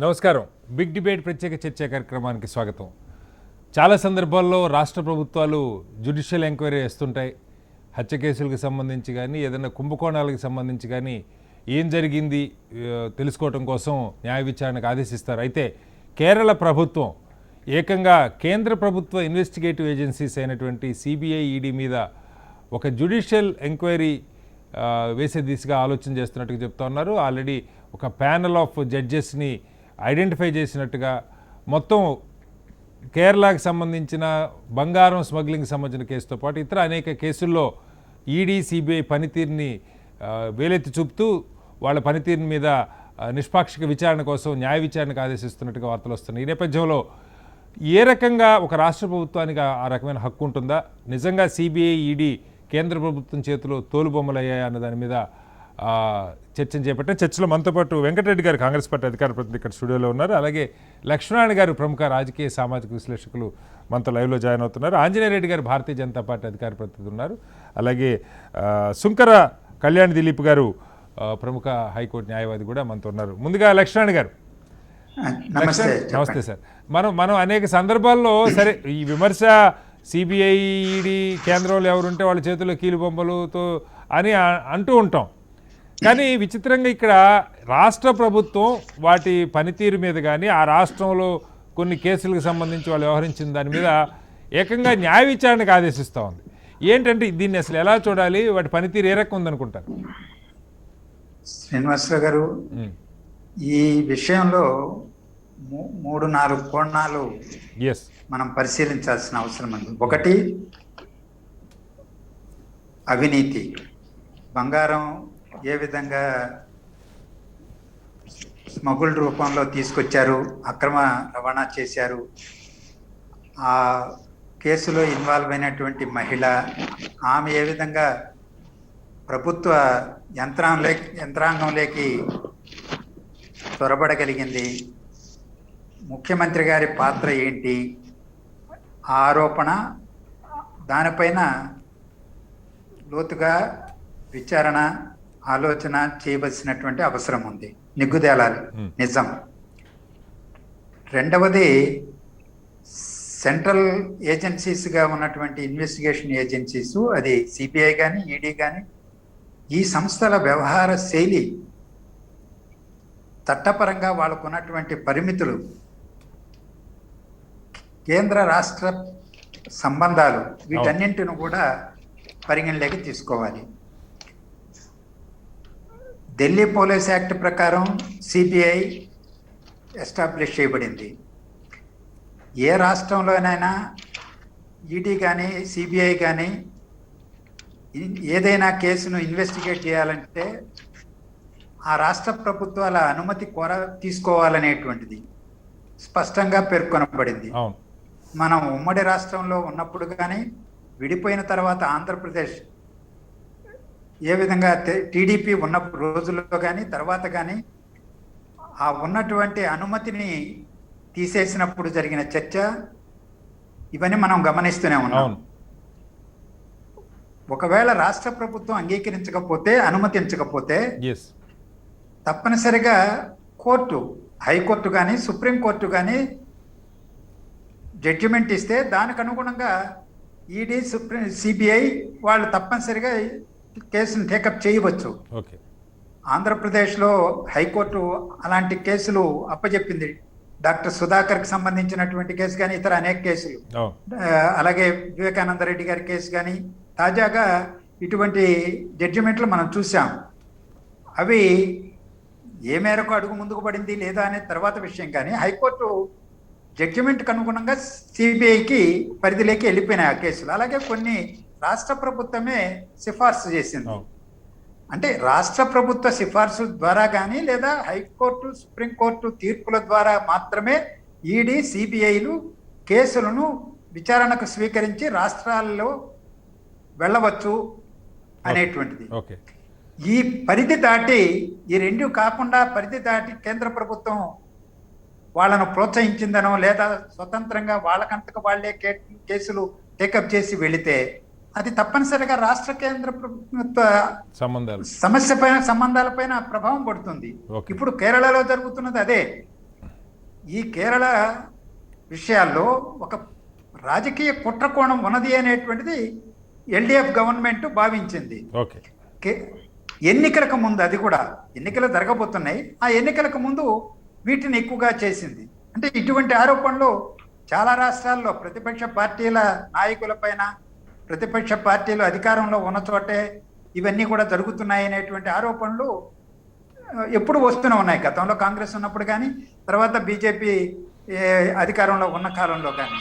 నమస్కారం. Big debate ప్రత్యేక చర్చా కార్యక్రమానికి స్వాగతం. చాలా సందర్భాల్లో రాష్ట్ర ప్రభుత్వాలు జ్యుడిషియల్ ఎంక్వైరీ చేస్తుంటాయి. హత్య కేసులకు సంబంధించి కానీ, ఏదైనా కుంభకోణాలకు సంబంధించి కానీ ఏం జరిగింది తెలుసుకోవడం కోసం న్యాయ విచారణకు ఆదేశిస్తారు. అయితే కేరళ ప్రభుత్వం ఏకంగా కేంద్ర ప్రభుత్వ ఇన్వెస్టిగేటివ్ ఏజెన్సీస్ అయినటువంటి సిబిఐ, ఈడీ మీద ఒక జ్యుడిషియల్ ఎంక్వైరీ వేసే దిశగా ఆలోచన చేస్తున్నట్టుగా చెప్తా ఉన్నారు. ఆల్రెడీ ఒక ప్యానల్ ఆఫ్ జడ్జెస్ని ఐడెంటిఫై చేసినట్టుగా, మొత్తం కేరళకు సంబంధించిన బంగారం స్మగ్లింగ్ సంబంధించిన కేసుతో పాటు ఇతర అనేక కేసుల్లో ఈడీ, సిబిఐ పనితీరుని వేలెత్తి చూపుతూ వాళ్ళ పనితీరు మీద నిష్పాక్షిక విచారణ కోసం న్యాయ విచారణకు ఆదేశిస్తున్నట్టుగా వార్తలు వస్తున్నాయి. ఈ నేపథ్యంలో ఏ రకంగా ఒక రాష్ట్ర ప్రభుత్వానికి ఆ రకమైన హక్కు ఉంటుందా, నిజంగా సిబిఐ, ఈడీ కేంద్ర ప్రభుత్వం చేతిలో తోలుబొమ్మలయ్యాయా అన్న దాని మీద చర్చను చేపట్టారు. చర్చలో మనతో పాటు వెంకటరెడ్డి గారు, కాంగ్రెస్ పార్టీ అధికార ప్రతినిధి ఇక్కడ స్టూడియోలో ఉన్నారు. అలాగే లక్ష్మణారాయణ గారు, ప్రముఖ రాజకీయ సామాజిక విశ్లేషకులు మనతో లైవ్లో జాయిన్ అవుతున్నారు. ఆంజనేయ రెడ్డి గారు, భారతీయ జనతా పార్టీ అధికార ప్రతినిధి ఉన్నారు. అలాగే సుంకర కళ్యాణ్ దిలీప్ గారు, ప్రముఖ హైకోర్టు న్యాయవాది కూడా మనతో ఉన్నారు. ముందుగా లక్ష్మణారాయణ గారు. నమస్తే సార్. మనం అనేక సందర్భాల్లో సరే ఈ విమర్శ సిబిఐ, ఈడీ కేంద్రంలో ఎవరుంటే వాళ్ళ చేతుల్లో కీలు బొమ్మలతో అని అంటూ ఉంటాం. కానీ విచిత్రంగా ఇక్కడ రాష్ట్ర ప్రభుత్వం వాటి పనితీరు మీద కానీ, ఆ రాష్ట్రంలో కొన్ని కేసులకు సంబంధించి వాళ్ళు వ్యవహరించిన దాని మీద ఏకంగా న్యాయ విచారణకు ఆదేశిస్తూ ఉంది. ఏంటంటే దీన్ని అసలు ఎలా చూడాలి, వాటి పనితీరు ఏ రకం ఉందనుకుంటారు? శ్రీనివాసరావు గారు, ఈ విషయంలో 3-4 కోణాలు మనం పరిశీలించాల్సిన అవసరం ఉంది. ఒకటి, అవినీతి. బంగారం ఏ విధంగా స్మగుల్ రూపంలో తీసుకొచ్చారు, అక్రమ రవాణా చేశారు, ఆ కేసులో ఇన్వాల్వ్ అయినటువంటి మహిళ, ఆమె ఏ విధంగా ప్రభుత్వ యంత్రాంగంలోకి చొరబడగలిగింది, ముఖ్యమంత్రి గారి పాత్ర ఏంటి, ఆరోపణ, దానిపైన లోతుగా విచారణ, ఆలోచన చేయవలసినటువంటి అవసరం ఉంది. నిగ్గుదేలాలి నిజం. రెండవది, సెంట్రల్ ఏజెన్సీస్గా ఉన్నటువంటి ఇన్వెస్టిగేషన్ ఏజెన్సీస్, అది సిబిఐ కానీ, ఈడీ కానీ, ఈ సంస్థల వ్యవహార శైలి, చట్టపరంగా వాళ్ళకు ఉన్నటువంటి పరిమితులు, కేంద్ర రాష్ట్ర సంబంధాలు, వీటన్నింటిని కూడా పరిగణలోకి తీసుకోవాలి. ఢిల్లీ పోలీస్ యాక్ట్ ప్రకారం సిబిఐ ఎస్టాబ్లిష్ చేయబడింది. ఏ రాష్ట్రంలోనైనా ఈడీ కానీ, సిబిఐ కానీ ఏదైనా కేసును ఇన్వెస్టిగేట్ చేయాలంటే ఆ రాష్ట్ర ప్రభుత్వాల అనుమతి తీసుకోవాలనేటువంటిది స్పష్టంగా పేర్కొనబడింది. మనం ఉమ్మడి రాష్ట్రంలో ఉన్నప్పుడు కానీ, విడిపోయిన తర్వాత ఆంధ్రప్రదేశ్ ఏ విధంగా టీడీపీ ఉన్న రోజుల్లో కానీ, తర్వాత కానీ, ఆ ఉన్నటువంటి అనుమతిని తీసేసినప్పుడు జరిగిన చర్చ, ఇవన్నీ మనం గమనిస్తూనే ఉన్నాం. ఒకవేళ రాష్ట్ర ప్రభుత్వం అంగీకరించకపోతే, అనుమతించకపోతే తప్పనిసరిగా కోర్టు, హైకోర్టు కానీ, సుప్రీంకోర్టు కానీ జడ్జిమెంట్ ఇస్తే దానికి అనుగుణంగా ఈడీ, సిబిఐ వాళ్ళు తప్పనిసరిగా కేసును టేకప్ చేయవచ్చు. ఆంధ్రప్రదేశ్లో హైకోర్టు అలాంటి కేసులు అప్పచెప్పింది. డాక్టర్ సుధాకర్కి సంబంధించినటువంటి కేసు కానీ, ఇతర అనేక కేసులు, అలాగే వివేకానంద రెడ్డి గారి కేసు కానీ, తాజాగా ఇటువంటి జడ్జిమెంట్లు మనం చూసాం. అవి ఏ మేరకు అడుగు ముందుకు పడింది లేదా అనే తర్వాత విషయం, కానీ హైకోర్టు జడ్జిమెంట్కి అనుగుణంగా సిబిఐకి పరిధిలోకి వెళ్ళిపోయినాయి ఆ కేసులు. అలాగే కొన్ని రాష్ట్ర ప్రభుత్వమే సిఫార్సు చేసింది. అంటే రాష్ట్ర ప్రభుత్వ సిఫార్సు ద్వారా కానీ, లేదా హైకోర్టు, సుప్రీంకోర్టు తీర్పుల ద్వారా మాత్రమే ఈడీ, సిబిఐలు కేసులను విచారణకు స్వీకరించి రాష్ట్రాల్లో వెళ్ళవచ్చు అనేటువంటిది. ఈ పరిధి దాటి, ఈ రెండు కాకుండా పరిధి దాటి కేంద్ర ప్రభుత్వం వాళ్ళను ప్రోత్సహించిందనో, లేదా స్వతంత్రంగా వాళ్ళకంతకు వాళ్లే కేసులు టేకప్ చేసి వెళితే అది తప్పనిసరిగా రాష్ట్ర కేంద్ర ప్రభుత్వ సంబంధాలపైన ప్రభావం పడుతుంది. ఇప్పుడు కేరళలో జరుగుతున్నది అదే. ఈ కేరళ విషయాల్లో ఒక రాజకీయ కుట్ర కోణం ఉన్నది అనేటువంటిది ఎల్డిఎఫ్ గవర్నమెంట్ భావించింది. ఓకే. ఎన్నికలకు ముందు, అది కూడా ఎన్నికలు జరగబోతున్నాయి, ఆ ఎన్నికలకు ముందు వీటిని ఎక్కువగా చేసింది. అంటే ఇటువంటి ఆరోపణలు చాలా రాష్ట్రాల్లో ప్రతిపక్ష పార్టీల నాయకులపైన, ప్రతిపక్ష పార్టీలు అధికారంలో ఉన్న చోటే ఇవన్నీ కూడా జరుగుతున్నాయి అనేటువంటి ఆరోపణలు ఎప్పుడు వస్తూనే ఉన్నాయి. గతంలో కాంగ్రెస్ ఉన్నప్పుడు కానీ, తర్వాత బీజేపీ అధికారంలో ఉన్న కాలంలో కానీ.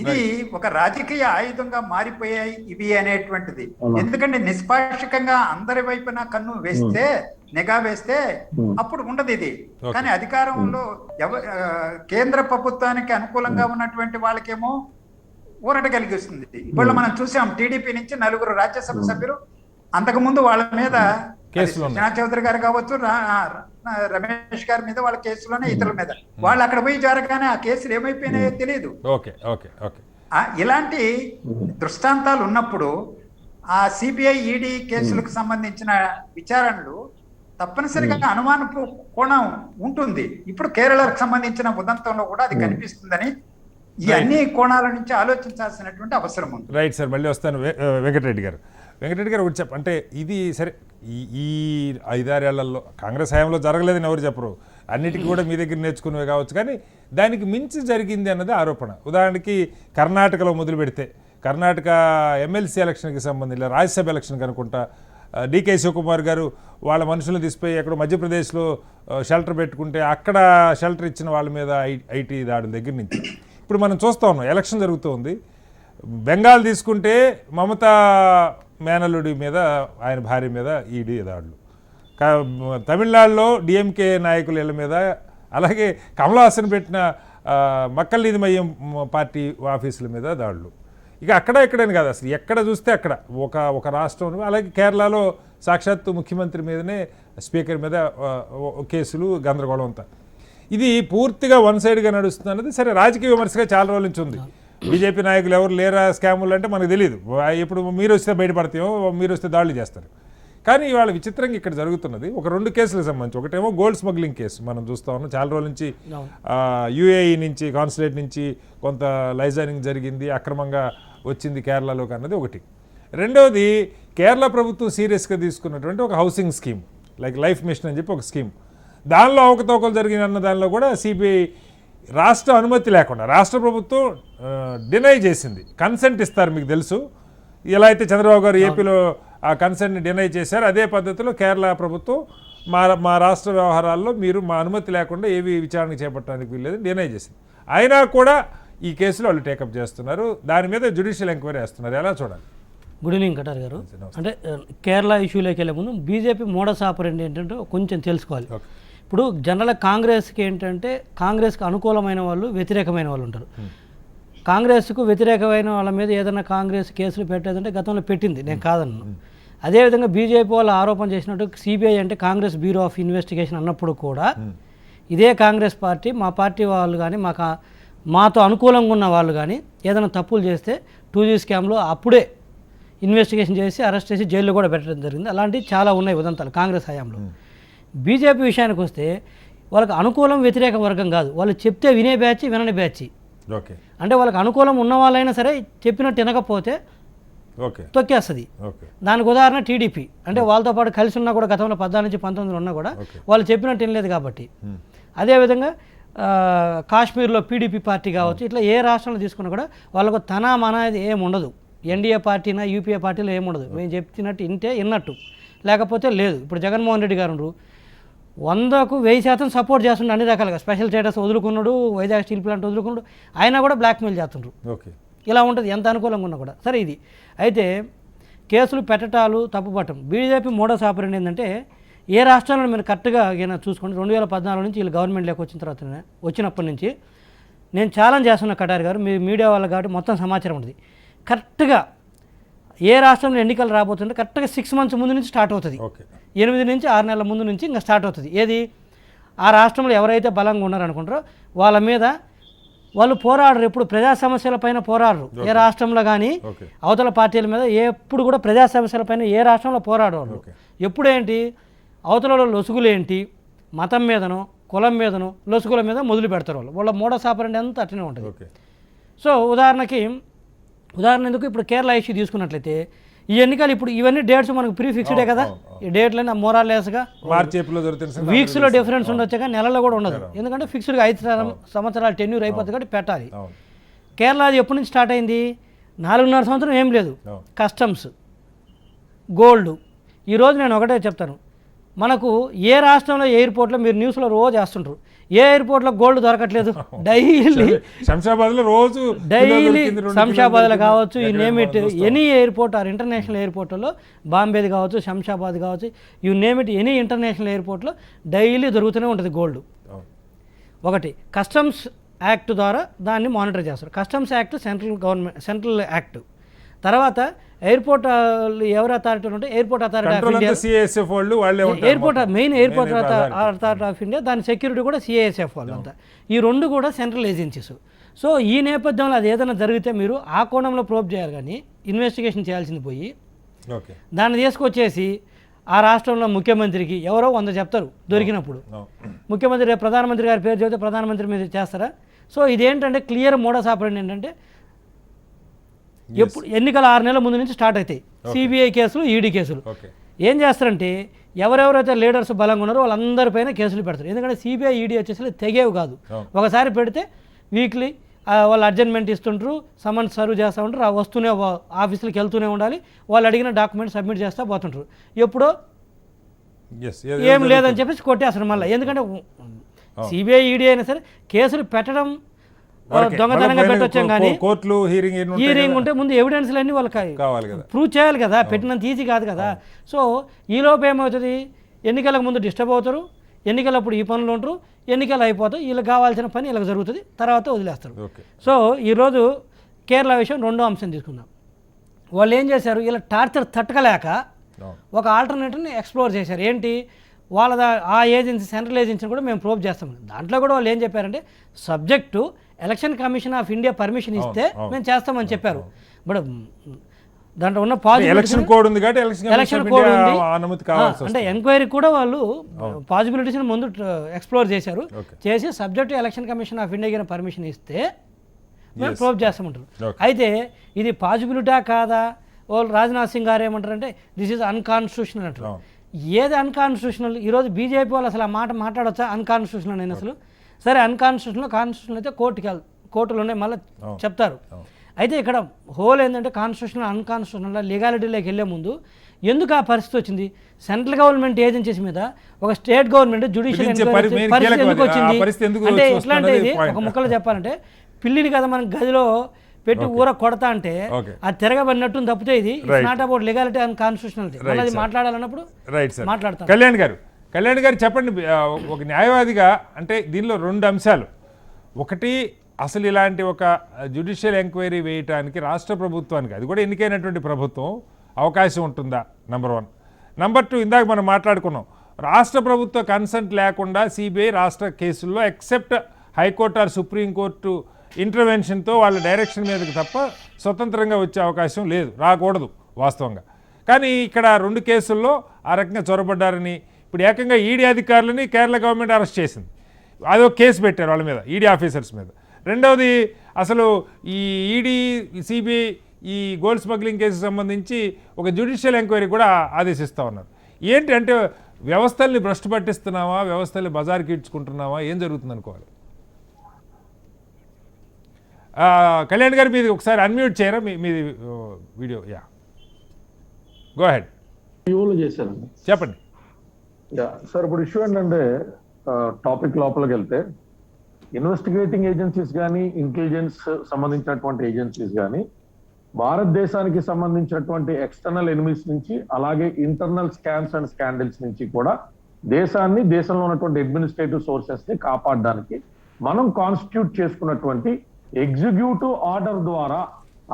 ఇది ఒక రాజకీయ ఆయుధంగా మారిపోయాయి ఇవి అనేటువంటిది. ఎందుకంటే నిష్పాక్షికంగా అందరి వైపున కన్ను వేస్తే, నిఘా వేస్తే అప్పుడు ఉండదు ఇది. కానీ అధికారంలో కేంద్ర ప్రభుత్వానికి అనుకూలంగా ఉన్నటువంటి వాళ్ళకేమో ఊరట కలిగిస్తుంది. ఇవాళ మనం చూసాం, టీడీపీ నుంచి 4 రాజ్యసభ సభ్యులు అంతకుముందు వాళ్ళ మీద, కృష్ణా చౌదరి గారు కావచ్చు, రమేష్ గారి మీద వాళ్ళ కేసులోనే, ఇతరుల మీద వాళ్ళు అక్కడ పోయి జరగానే ఆ కేసులు ఏమైపోయినాయో తెలియదు. ఇలాంటి దృష్టాంతాలు ఉన్నప్పుడు ఆ సిబిఐ, ఈడీ కేసులకు సంబంధించిన విచారణలు తప్పనిసరిగా అనుమానపు కోణం ఉంటుంది. ఇప్పుడు కేరళకు సంబంధించిన ఉదంతంలో కూడా అది కనిపిస్తుందని ఈ అన్ని కోణాల నుంచి ఆలోచించాల్సినటువంటి అవసరం ఉంది. రైట్ సార్, మళ్ళీ వస్తాను. వెంకటరెడ్డి గారు ఒకటి చెప్ప, అంటే ఇది సరే ఈ 5-6 ఏళ్లలో కాంగ్రెస్ హయాంలో జరగలేదని ఎవరు చెప్పరు, అన్నిటికీ కూడా మీ దగ్గర నేర్చుకునేవి కావచ్చు, కానీ దానికి మించి జరిగింది అన్నది ఆరోపణ. ఉదాహరణకి కర్ణాటకలో మొదలు పెడితే, కర్ణాటక ఎమ్మెల్సీ ఎలక్షన్కి సంబంధించి, రాజ్యసభ ఎలక్షన్కి అనుకుంటా, డికే శివకుమార్ గారు వాళ్ళ మనుషులను తీసిపోయి ఎక్కడో మధ్యప్రదేశ్లో షెల్టర్ పెట్టుకుంటే అక్కడ షెల్టర్ ఇచ్చిన వాళ్ళ మీద ఐటీ దాడుల దగ్గర నుంచి ఇప్పుడు మనం చూస్తూ ఉన్నాం. ఎలక్షన్ జరుగుతూ ఉంది. బెంగాల్ తీసుకుంటే మమతా మేనల్లుడి మీద, ఆయన భార్య మీద ఈడీ దాడులు, తమిళనాడులో డిఎంకే నాయకుల ఇళ్ళ మీద, అలాగే కమలహాసన్ పెట్టిన మక్కల్ నీతి మయ్యం పార్టీ ఆఫీసుల మీద దాడులు. ఇక అక్కడ ఎక్కడని కాదు, అసలు ఎక్కడ చూస్తే అక్కడ ఒక రాష్ట్రం. అలాగే కేరళలో సాక్షాత్తు ముఖ్యమంత్రి మీదనే, స్పీకర్ మీద కేసులు, గందరగోళం అంతా. ఇది పూర్తిగా వన్ సైడ్గా నడుస్తుంది అన్నది సరే రాజకీయ విమర్శగా చాలా రోజుల నుంచి ఉంది. బీజేపీ నాయకులు ఎవరు లేరా స్కాములు అంటే మనకు తెలియదు. ఇప్పుడు మీరు వస్తే బయటపడతామో, మీరు వస్తే దాడులు చేస్తారు. కానీ ఇవాళ విచిత్రంగా ఇక్కడ జరుగుతున్నది ఒక 2 కేసులకు సంబంధించి. ఒకటేమో గోల్డ్ స్మగ్లింగ్ కేసు మనం చూస్తూ ఉన్నాం. చాలా రోజుల నుంచి యూఏఈ నుంచి, కాన్సులేట్ నుంచి కొంత లైజనింగ్ జరిగింది, అక్రమంగా వచ్చింది కేరళలోకి అన్నది ఒకటి. రెండవది, కేరళ ప్రభుత్వం సీరియస్గా తీసుకున్నటువంటి ఒక housing scheme, like life mission అని చెప్పి ఒక స్కీమ్, దానిలో అవకతవకలు జరిగిన అన్న దానిలో కూడా సిబిఐ రాష్ట్ర అనుమతి లేకుండా రాష్ట్ర ప్రభుత్వం డినై చేసింది. కన్సెంట్ ఇస్తారు, మీకు తెలుసు. ఎలా అయితే చంద్రబాబు గారు ఏపీలో ఆ కన్సెంట్ని డినై చేశారు, అదే పద్ధతిలో కేరళ ప్రభుత్వం మా రాష్ట్ర వ్యవహారాల్లో మీరు మా అనుమతి లేకుండా ఏవి విచారణ చేపట్టడానికి వీల్లేదు డినై చేసింది. అయినా కూడా ఈ కేసులో వాళ్ళు టేకప్ చేస్తున్నారు. దాని మీద జ్యుడిషియల్ ఎంక్వైరీ చేస్తున్నారు. ఎలా చూడాలి? గుడ్ ఈవినింగ్ కటార్ గారు. అంటే కేరళ ఇష్యూలోకి వెళ్ళే ముందు బీజేపీ మోడస్ ఆపరెండి ఏంటంటే కొంచెం తెలుసుకోవాలి. ఇప్పుడు జనరల్గా కాంగ్రెస్కి ఏంటంటే కాంగ్రెస్కి అనుకూలమైన వాళ్ళు, వ్యతిరేకమైన వాళ్ళు ఉంటారు. కాంగ్రెస్కు వ్యతిరేకమైన వాళ్ళ మీద ఏదైనా కాంగ్రెస్ కేసులు పెట్టేదంటే గతంలో పెట్టింది, నేను కాదన్ను. అదేవిధంగా బీజేపీ వాళ్ళు ఆరోపణ చేసినట్టు సిబిఐ అంటే కాంగ్రెస్ బ్యూరో ఆఫ్ ఇన్వెస్టిగేషన్ అన్నప్పుడు కూడా ఇదే కాంగ్రెస్ పార్టీ, మా పార్టీ వాళ్ళు కానీ, మాతో అనుకూలంగా ఉన్న వాళ్ళు కానీ ఏదైనా తప్పులు చేస్తే 2G స్కామ్లో అప్పుడే ఇన్వెస్టిగేషన్ చేసి అరెస్ట్ చేసి జైల్లో కూడా పెట్టడం జరిగింది. అలాంటివి చాలా ఉన్నాయి ఉదంతాలు కాంగ్రెస్ హయాంలో. బీజేపీ విషయానికి వస్తే వాళ్ళకి అనుకూలం వ్యతిరేక వర్గం కాదు, వాళ్ళు చెప్తే వినే బ్యాచ్, వినని బ్యాచ్. అంటే వాళ్ళకి అనుకూలం ఉన్న వాళ్ళైనా సరే చెప్పినట్టు వినకపోతే తొక్కేస్తుంది. దానికి ఉదాహరణ టీడీపీ. అంటే వాళ్ళతో పాటు కలిసి ఉన్నా కూడా గతంలో 14 నుంచి 19 ఉన్నా కూడా వాళ్ళు చెప్పినట్టు వినలేదు కాబట్టి. అదేవిధంగా కాశ్మీర్లో పీడీపీ పార్టీ కావచ్చు, ఇట్లా ఏ రాష్ట్రంలో తీసుకున్నా కూడా వాళ్ళకు తన మన ఏముండదు. ఎన్డీఏ పార్టీనా యూపీఏ పార్టీలో ఏముండదు. మేము చెప్పినట్టు వింటే విన్నట్టు, లేకపోతే లేదు. ఇప్పుడు జగన్మోహన్ రెడ్డి గారు 100కు 1000% సపోర్ట్ చేస్తుండ్రు అన్ని రకాలుగా. స్పెషల్ స్టేటస్ వదులుకున్నాడు, వైజాగ్ స్టీల్ ప్లాంట్ వదులుకున్నాడు, ఆయన కూడా బ్లాక్మెయిల్ చేస్తుండ్రు. ఇలా ఉంటుంది ఎంత అనుకూలంగా ఉన్నా కూడా. సరే, ఇది అయితే కేసులు పెట్టటాలు తప్పుపట్టం. బీజేపీ మోడస్ ఆపరెండి ఏంటంటే ఏ రాష్ట్రాలను మీరు కరెక్ట్గా చూసుకోండి. 2014 నుంచి వీళ్ళు గవర్నమెంట్లోకి వచ్చిన తర్వాత, వచ్చినప్పటి నుంచి నేను ఛాలెంజ్ చేస్తున్న కటారి గారు, మీ మీడియా వాళ్ళు కాబట్టి మొత్తం సమాచారం ఉంటుంది. కరెక్ట్గా ఏ రాష్ట్రంలో ఎన్నికలు రాబోతుంటే కరెక్ట్గా 6 months ముందు నుంచి స్టార్ట్ అవుతుంది. 8 నుంచి 6 నెలల ముందు నుంచి ఇంకా స్టార్ట్ అవుతుంది. ఏది, ఆ రాష్ట్రంలో ఎవరైతే బలంగా ఉన్నారనుకుంటారో వాళ్ళ మీద వాళ్ళు పోరాడరు. ఎప్పుడు ప్రజా సమస్యల పైన పోరాడరు. ఏ రాష్ట్రంలో కానీ అవతల పార్టీల మీద ఎప్పుడు కూడా ప్రజా సమస్యల పైన ఏ రాష్ట్రంలో పోరాడరు. ఎప్పుడేంటి అవతల లొసుగులేంటి, మతం మీదనో కులం మీదనో లొసుగుల మీద మొదలు పెడతారు వాళ్ళ మోడస్ ఆపరెండి అంతా అట్లనే ఉంటుంది. ఓకే. సో ఉదాహరణ ఎందుకు ఇప్పుడు కేరళ ఇష్యూ తీసుకున్నట్లయితే ఈ ఎన్నికలు ఇప్పుడు ఇవన్నీ డేట్స్ మనకు ప్రీ ఫిక్స్డే కదా, ఈ డేట్లన్నీ మోరాలేస్గా మార్చి ఏప్రిల్లో జరుగుతుంది, వీక్స్లో డిఫరెన్స్ ఉండొచ్చు కానీ నెలలో కూడా ఉండదు. ఎందుకంటే ఫిక్స్డ్గా 5 సంవత్సరాలు టెన్యూర్ అయిపోతుంది కాబట్టి పెట్టాలి. కేరళ అది ఎప్పటి నుంచి స్టార్ట్ అయింది? 4.5 సంవత్సరం ఏం లేదు. Customs, gold. ఈరోజు నేను ఒకటే చెప్తాను, మనకు ఏ రాష్ట్రంలో ఎయిర్పోర్ట్లో మీరు న్యూస్లో రోజు వేస్తుంటారు, ఏ ఎయిర్పోర్ట్లో గోల్డ్ దొరకట్లేదు. డైలీ శంషాబాద్లో రోజు శంషాబాద్లో కావచ్చు, ఈ name it any airport or international ఎయిర్పోర్ట్లో, బాంబేది కావచ్చు, శంషాబాద్ కావచ్చు, you name it any international ఎయిర్పోర్ట్లో డైలీ దొరుకుతూనే ఉంటుంది గోల్డ్. ఒకటి కస్టమ్స్ యాక్ట్ ద్వారా దాన్ని మానిటర్ చేస్తారు. Customs act central act. తర్వాత ఎయిర్పోర్ట్ ఎవరు అథారిటీ ఉంటే airport authority of India, main airport authority of India, దాని సెక్యూరిటీ కూడా సిఐఎస్ఎఫ్ వాళ్ళు అంతా. ఈ రెండు కూడా సెంట్రల్ ఏజెన్సీస్. సో ఈ నేపథ్యంలో అది ఏదైనా జరిగితే మీరు ఆ కోణంలో ప్రోబ్ చేయాలి కానీ ఇన్వెస్టిగేషన్ చేయాల్సింది పోయి దాన్ని తీసుకొచ్చేసి ఆ రాష్ట్రంలో ముఖ్యమంత్రికి ఎవరో 100 చెప్తారు దొరికినప్పుడు. ముఖ్యమంత్రి ప్రధానమంత్రి గారి పేరు చెబితే ప్రధానమంత్రి మీద చేస్తారా? సో ఇదేంటంటే క్లియర్ మోడస్ ఆపరెండి ఏంటంటే ఎప్పుడు ఎన్నికల 6 నెలల ముందు నుంచి స్టార్ట్ అవుతాయి సిబిఐ కేసులు, ఈడీ కేసులు. ఏం చేస్తారంటే ఎవరెవరైతే లీడర్స్ బలంగా ఉన్నారో వాళ్ళందరిపైన కేసులు పెడతారు. ఎందుకంటే సిబిఐ, ఈడీ వచ్చేసి తెగేవి కాదు. ఒకసారి పెడితే వీక్లీ వాళ్ళు అడ్జర్న్మెంట్ ఇస్తుంటారు, సమన్స్ సర్వ్ చేస్తూ ఉంటారు, వస్తూనే ఆఫీసులకు వెళ్తూనే ఉండాలి, వాళ్ళు అడిగిన డాక్యుమెంట్ సబ్మిట్ చేస్తూ పోతుంటారు. ఎప్పుడో ఏం లేదని చెప్పేసి కొట్టేస్తారు మళ్ళీ. ఎందుకంటే సిబిఐ, ఈడీ అయినా సరే కేసులు పెట్టడం దొంగతనంగా పెట్టొచ్చాం కానీ హీరింగ్ ఉంటే ముందు ఎవిడెన్స్లు అన్నీ వాళ్ళకి ప్రూవ్ చేయాలి కదా, పెట్టినంత ఈజీ కాదు కదా. సో ఈలోపు ఏమవుతుంది, ఎన్నికలకు ముందు డిస్టర్బ్ అవుతారు, ఎన్నికలప్పుడు ఈ పనులు ఉంటారు, ఎన్నికలు అయిపోతాయి, వీళ్ళకి కావాల్సిన పని వీళ్ళకి జరుగుతుంది, తర్వాత వదిలేస్తారు. సో ఈరోజు కేరళ విషయం రెండో అంశం తీసుకుందాం. వాళ్ళు ఏం చేశారు, వీళ్ళ టార్చర్ తట్టుకలేక ఒక ఆల్టర్నేటివ్ని ఎక్స్ప్లోర్ చేశారు. ఏంటి, వాళ్ళ ఆ ఏజెన్సీ, సెంట్రల్ ఏజెన్సీని కూడా మేము ప్రోబ్ చేస్తాం. దాంట్లో కూడా వాళ్ళు ఏం చెప్పారంటే subject election commission of India permission ఇస్తే మేము చేస్తామని చెప్పారు. బట్ దాంట్లో ఉన్న ఎలక్షన్ కోడ్ ఉంది అంటే ఎంక్వైరీ కూడా వాళ్ళు పాసిబిలిటీస్ని ముందు ఎక్స్ప్లోర్ చేశారు. చేసి subject election commission of India permission ఇస్తే మేము ప్రోబ్ చేస్తామంటారు. అయితే ఇది పాసిబిలిటా కాదా? వాళ్ళు రాజ్నాథ్ సింగ్ గారు ఏమంటారంటే దిస్ ఈజ్ అన్కాన్స్టిట్యూషనల్ అంటారు. ఏది అన్కాన్స్టిట్యూషనల్? ఈరోజు బీజేపీ వాళ్ళు అసలు ఆ మాట మాట్లాడొచ్చా అన్కాన్స్టిట్యూషనల్ నేను అసలు? సరే అన్కాన్స్టిట్యూషనల్, కాన్స్టిట్యూషనల్ అయితే కోర్టులు ఉన్నాయి, మళ్ళీ చెప్తారు. అయితే ఇక్కడ హోల్ ఏంటంటే కాన్స్టిట్యూషనల్, అన్కాన్స్టిట్యూషనల్, లీగాలిటీలోకి వెళ్ళే ముందు ఎందుకు ఆ పరిస్థితి వచ్చింది? సెంట్రల్ గవర్నమెంట్ ఏజెన్సీస్ మీద ఒక స్టేట్ గవర్నమెంట్ జ్యుడిషియల్ ఎంక్వైరీ పరిస్థితి ఎందుకు వచ్చింది అంటే ఎట్లా అంటే, ఇది ఒక ముక్కలో చెప్పాలంటే పిల్లిని కదా మనం గదిలో పెట్టి ఊర కొడతా అంటే అది తిరగబడినట్టు తప్పితే ఇది not about legality and constitutional. అది మాట్లాడాలన్నప్పుడు మాట్లాడతాం. కళ్యాణ్ గారు చెప్పండి, ఒక న్యాయవాదిగా అంటే దీనిలో 2 అంశాలు. ఒకటి, అసలు ఇలాంటి ఒక జ్యుడిషియల్ ఎంక్వైరీ వేయటానికి రాష్ట్ర ప్రభుత్వానికి, అది కూడా ఎన్నికైనటువంటి ప్రభుత్వం, అవకాశం ఉంటుందా? నెంబర్ 1. నెంబర్ 2, ఇందాక మనం మాట్లాడుకున్నాం, రాష్ట్ర ప్రభుత్వ కన్సెంట్ లేకుండా సిబిఐ రాష్ట్ర కేసుల్లో ఎక్సెప్ట్ హైకోర్టు ఆర్ సుప్రీంకోర్టు ఇంటర్వెన్షన్తో వాళ్ళ డైరెక్షన్ మీదకి తప్ప స్వతంత్రంగా వచ్చే అవకాశం లేదు, రాకూడదు వాస్తవంగా. కానీ ఇక్కడ 2 కేసుల్లో ఆ రకంగా చొరబడ్డారని ఇప్పుడు ఏకంగా ఈడీ అధికారులని కేరళ గవర్నమెంట్ అరెస్ట్ చేసింది. అదో కేసు పెట్టారు వాళ్ళ మీద, ఈడీ ఆఫీసర్స్ మీద. రెండవది, అసలు ఈ ఈడీ, సిబిఐ ఈ గోల్డ్ స్మగ్లింగ్ కేసుకు సంబంధించి ఒక జ్యుడిషియల్ ఎంక్వైరీ కూడా ఆదేశిస్తూ ఉన్నారు. ఏంటి అంటే వ్యవస్థల్ని భ్రష్టు పట్టిస్తున్నావా, వ్యవస్థల్ని బజార్కి ఇడ్చుకుంటున్నావా, ఏం జరుగుతుంది అనుకోవాలి? కళ్యాణ్ గారు మీది ఒకసారి అన్మ్యూట్ చేయరా మీది వీడియో? Go head. చెప్పండి సార్. ఇప్పుడు ఇష్యూ ఏంటంటే టాపిక్ లోపలికి వెళ్తే ఇన్వెస్టిగేటింగ్ ఏజెన్సీస్ కానీ, ఇంటెలిజెన్స్ సంబంధించినటువంటి ఏజెన్సీస్ కానీ భారతదేశానికి సంబంధించినటువంటి ఎక్స్టర్నల్ ఎనిమీస్ నుంచి, అలాగే ఇంటర్నల్ స్కామ్స్ అండ్ స్కాండల్స్ నుంచి కూడా దేశాన్ని, దేశంలో ఉన్నటువంటి అడ్మినిస్ట్రేటివ్ సోర్సెస్ ని కాపాడడానికి మనం కాన్స్టిట్యూట్ చేసుకున్నటువంటి ఎగ్జిక్యూటివ్ ఆర్డర్ ద్వారా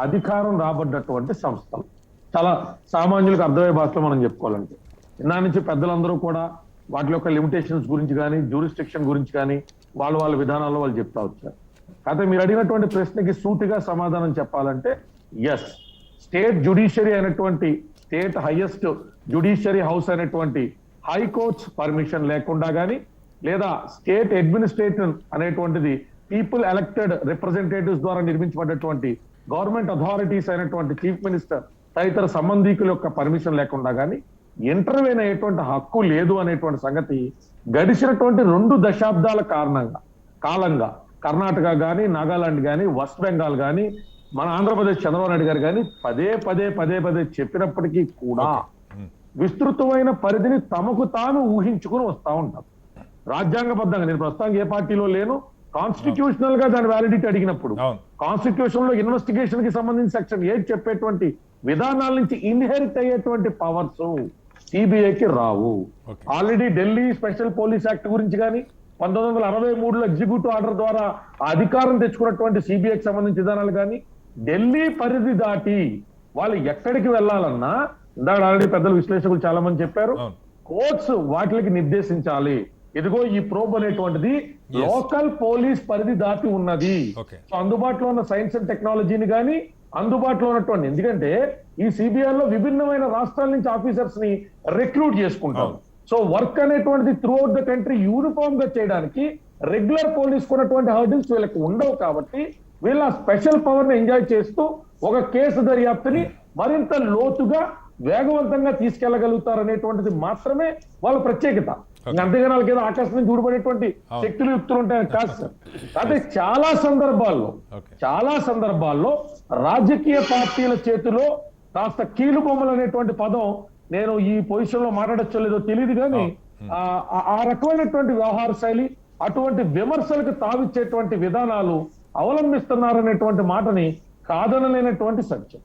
అధికారం రాబడ్డటువంటి సంస్థలు. చాలా సామాన్యులకు అర్థమయ్యే భాషలో మనం చెప్పుకోవాలంటే, ఇందా నుంచి పెద్దలందరూ కూడా వాటి యొక్క లిమిటేషన్స్ గురించి కానీ, జ్యూరిస్డిక్షన్ గురించి కానీ వాళ్ళ విధానాల్లో వాళ్ళు చెప్తా వచ్చారు. అయితే మీరు అడిగినటువంటి ప్రశ్నకి సూటిగా సమాధానం చెప్పాలంటే ఎస్, స్టేట్ జ్యుడిషియరీ అయినటువంటి, స్టేట్ హైయెస్ట్ జ్యుడిషియరీ హౌస్ అయినటువంటి హైకోర్ట్స్ పర్మిషన్ లేకుండా కానీ, లేదా స్టేట్ అడ్మినిస్ట్రేటివ్ అనేటువంటిది పీపుల్ ఎలక్టెడ్ రిప్రజెంటేటివ్స్ ద్వారా నిర్మించబడ్డటువంటి గవర్నమెంట్ అథారిటీస్ అయినటువంటి చీఫ్ మినిస్టర్ తదితర సంబంధికుల యొక్క పర్మిషన్ లేకుండా కానీ ఇంటర్వ్యూన్ అయ్యేటువంటి హక్కు లేదు అనేటువంటి సంగతి గడిచినటువంటి 2 దశాబ్దాల కాలంగా కర్ణాటక కానీ నాగాలాండ్ కానీ వెస్ట్ బెంగాల్ కానీ మన ఆంధ్రప్రదేశ్ చంద్రబాబు నాయుడు గారు కానీ పదే చెప్పినప్పటికీ కూడా విస్తృతమైన పరిధిని తమకు తాను ఊహించుకుని వస్తా ఉంటారు. రాజ్యాంగబద్ధంగా నేను ప్రస్తుతానికి ఏ పార్టీలో లేను, కాన్స్టిట్యూషనల్ గా దాని వ్యాలిడిటీ అడిగినప్పుడు కాన్స్టిట్యూషన్ లో ఇన్వెస్టిగేషన్ కి సంబంధించి సెక్షన్ 8 చెప్పేటువంటి విధానాల నుంచి ఇన్హెరిట్ అయ్యేటువంటి పవర్స్ సిబిఐకి రావు. Already Delhi special police act గురించి కానీ 1963లో ఎగ్జిక్యూటివ్ ఆర్డర్ ద్వారా ఆ అధికారం తెచ్చుకున్నటువంటి సిబిఐకి సంబంధించిన విధానాలు కానీ ఢిల్లీ పరిధి దాటి వాళ్ళు ఎక్కడికి వెళ్ళాలన్నా ఇందాక ఆల్రెడీ పెద్దలు విశ్లేషకులు చాలా మంది చెప్పారు, కోర్ట్స్ వాటికి నిర్దేశించాలి. ఇదిగో ఈ ప్రోబ్ అనేటువంటిది లోకల్ పోలీస్ పరిధి దాటి ఉన్నది. సో అందుబాటులో ఉన్న సైన్స్ అండ్ టెక్నాలజీని కానీ అందుబాటులో ఉన్నటువంటి, ఎందుకంటే ఈ సిబిఐలో విభిన్నమైన రాష్ట్రాల నుంచి ఆఫీసర్స్ ని రిక్రూట్ చేసుకుంటాం. సో వర్క్ అనేటువంటిది through out the country uniform గా చేయడానికి రెగ్యులర్ పోలీస్ కొన్నటువంటి హర్డిల్స్ వీళ్ళకి ఉండవు. కాబట్టి వీళ్ళ స్పెషల్ పవర్ ని ఎంజాయ్ చేస్తూ ఒక కేసు దర్యాప్తుని మరింత లోతుగా వేగవంతంగా తీసుకెళ్లగలుగుతారు అనేటువంటిది మాత్రమే వాళ్ళ ప్రత్యేకత. అంతేగాని వాళ్ళకి ఏదో ఆకాశం నుంచి చూడబడేటువంటి శక్తులు యుక్తులు ఉంటాయని కాదు సార్. అంటే చాలా సందర్భాల్లో రాజకీయ పార్టీల చేతిలో కాస్త కీలు బొమ్మలు అనేటువంటి పదం నేను ఈ పొజిషన్ లో మాట్లాడచ్చో లేదో తెలియదు కానీ ఆ రకమైనటువంటి వ్యవహార శైలి, అటువంటి విమర్శలకు తావిచ్చేటువంటి విధానాలు అవలంబిస్తున్నారనేటువంటి మాటని కాదనలేనటువంటి సత్యం.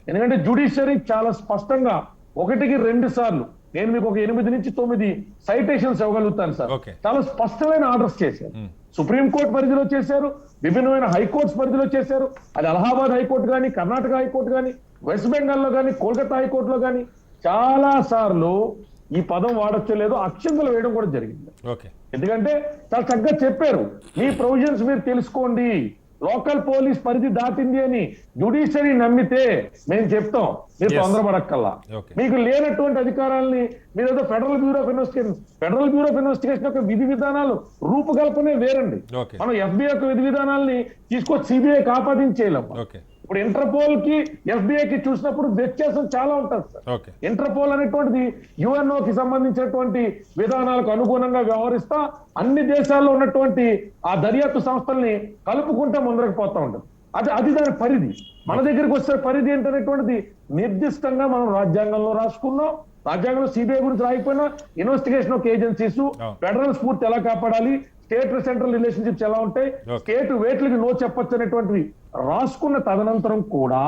ఎందుకంటే జ్యుడిషియరీ చాలా స్పష్టంగా 1కి 2 సార్లు నేను మీకు ఒక 8 నుంచి 9 సైటేషన్స్ ఇవ్వగలుగుతాను సార్. చాలా స్పష్టమైన ఆర్డర్స్ చేశారు. సుప్రీంకోర్టు పరిధిలో చేశారు, విభిన్నమైన హైకోర్ట్స్ పరిధిలో చేశారు. అది అలహాబాద్ హైకోర్టు కానీ, కర్ణాటక హైకోర్టు కానీ, వెస్ట్ బెంగాల్లో కానీ, కోల్కతా హైకోర్టులో కానీ చాలా సార్లు ఈ పదం వాడచ్చో లేదో అక్షంతలు వేయడం కూడా జరిగింది. ఎందుకంటే చాలా చక్కగా చెప్పారు, మీ ప్రొవిజన్స్ మీరు తెలుసుకోండి, లోకల్ పోలీస్ పరిధి దాటింది అని జ్యుడిషియరీ నమ్మితే మేము చెప్తాం, మీరు తొందరపడక్కల్లా. మీకు లేనటువంటి అధికారాలని మీరు ఏదో ఫెడరల్ బ్యూరో ఆఫ్ ఇన్వెస్టిగేషన్ యొక్క విధి విధానాలు రూపకల్పనే వేరండి. మనం ఎఫ్బిఐ యొక్క విధి విధానాలని తీసుకొచ్చి సిబిఐకి ఆపాదించేయలేము. ఇప్పుడు ఇంటర్పోల్ కి ఎఫ్బిఐకి చూసినప్పుడు వ్యత్యాసం చాలా ఉంటుంది సార్. ఇంటర్పోల్ అనేటువంటిది యుఎన్ఓకి సంబంధించినటువంటి విధానాలకు అనుగుణంగా వ్యవహరిస్తా అన్ని దేశాల్లో ఉన్నటువంటి ఆ దర్యాప్తు సంస్థల్ని కలుపుకుంటే ముందరకు పోతా ఉంటుంది. అది దాని పరిధి. మన దగ్గరికి వస్తే పరిధి ఏంటనేటువంటిది నిర్దిష్టంగా మనం రాజ్యాంగంలో రాసుకున్నాం. రాజ్యాంగంలో సిబిఐ గురించి రాయిపోయినా ఇన్వెస్టిగేషన్ ఆఫ్ ఏజెన్సీస్, ఫెడరల్ స్ఫూర్తి ఎలా కాపాడాలి, స్టేట్ సెంట్రల్ రిలేషన్షిప్స్ ఎలా ఉంటాయి, స్టేట్ వేట్లకి నో చెప్పొచ్చు అనేటువంటివి రాసుకున్న తదనంతరం కూడా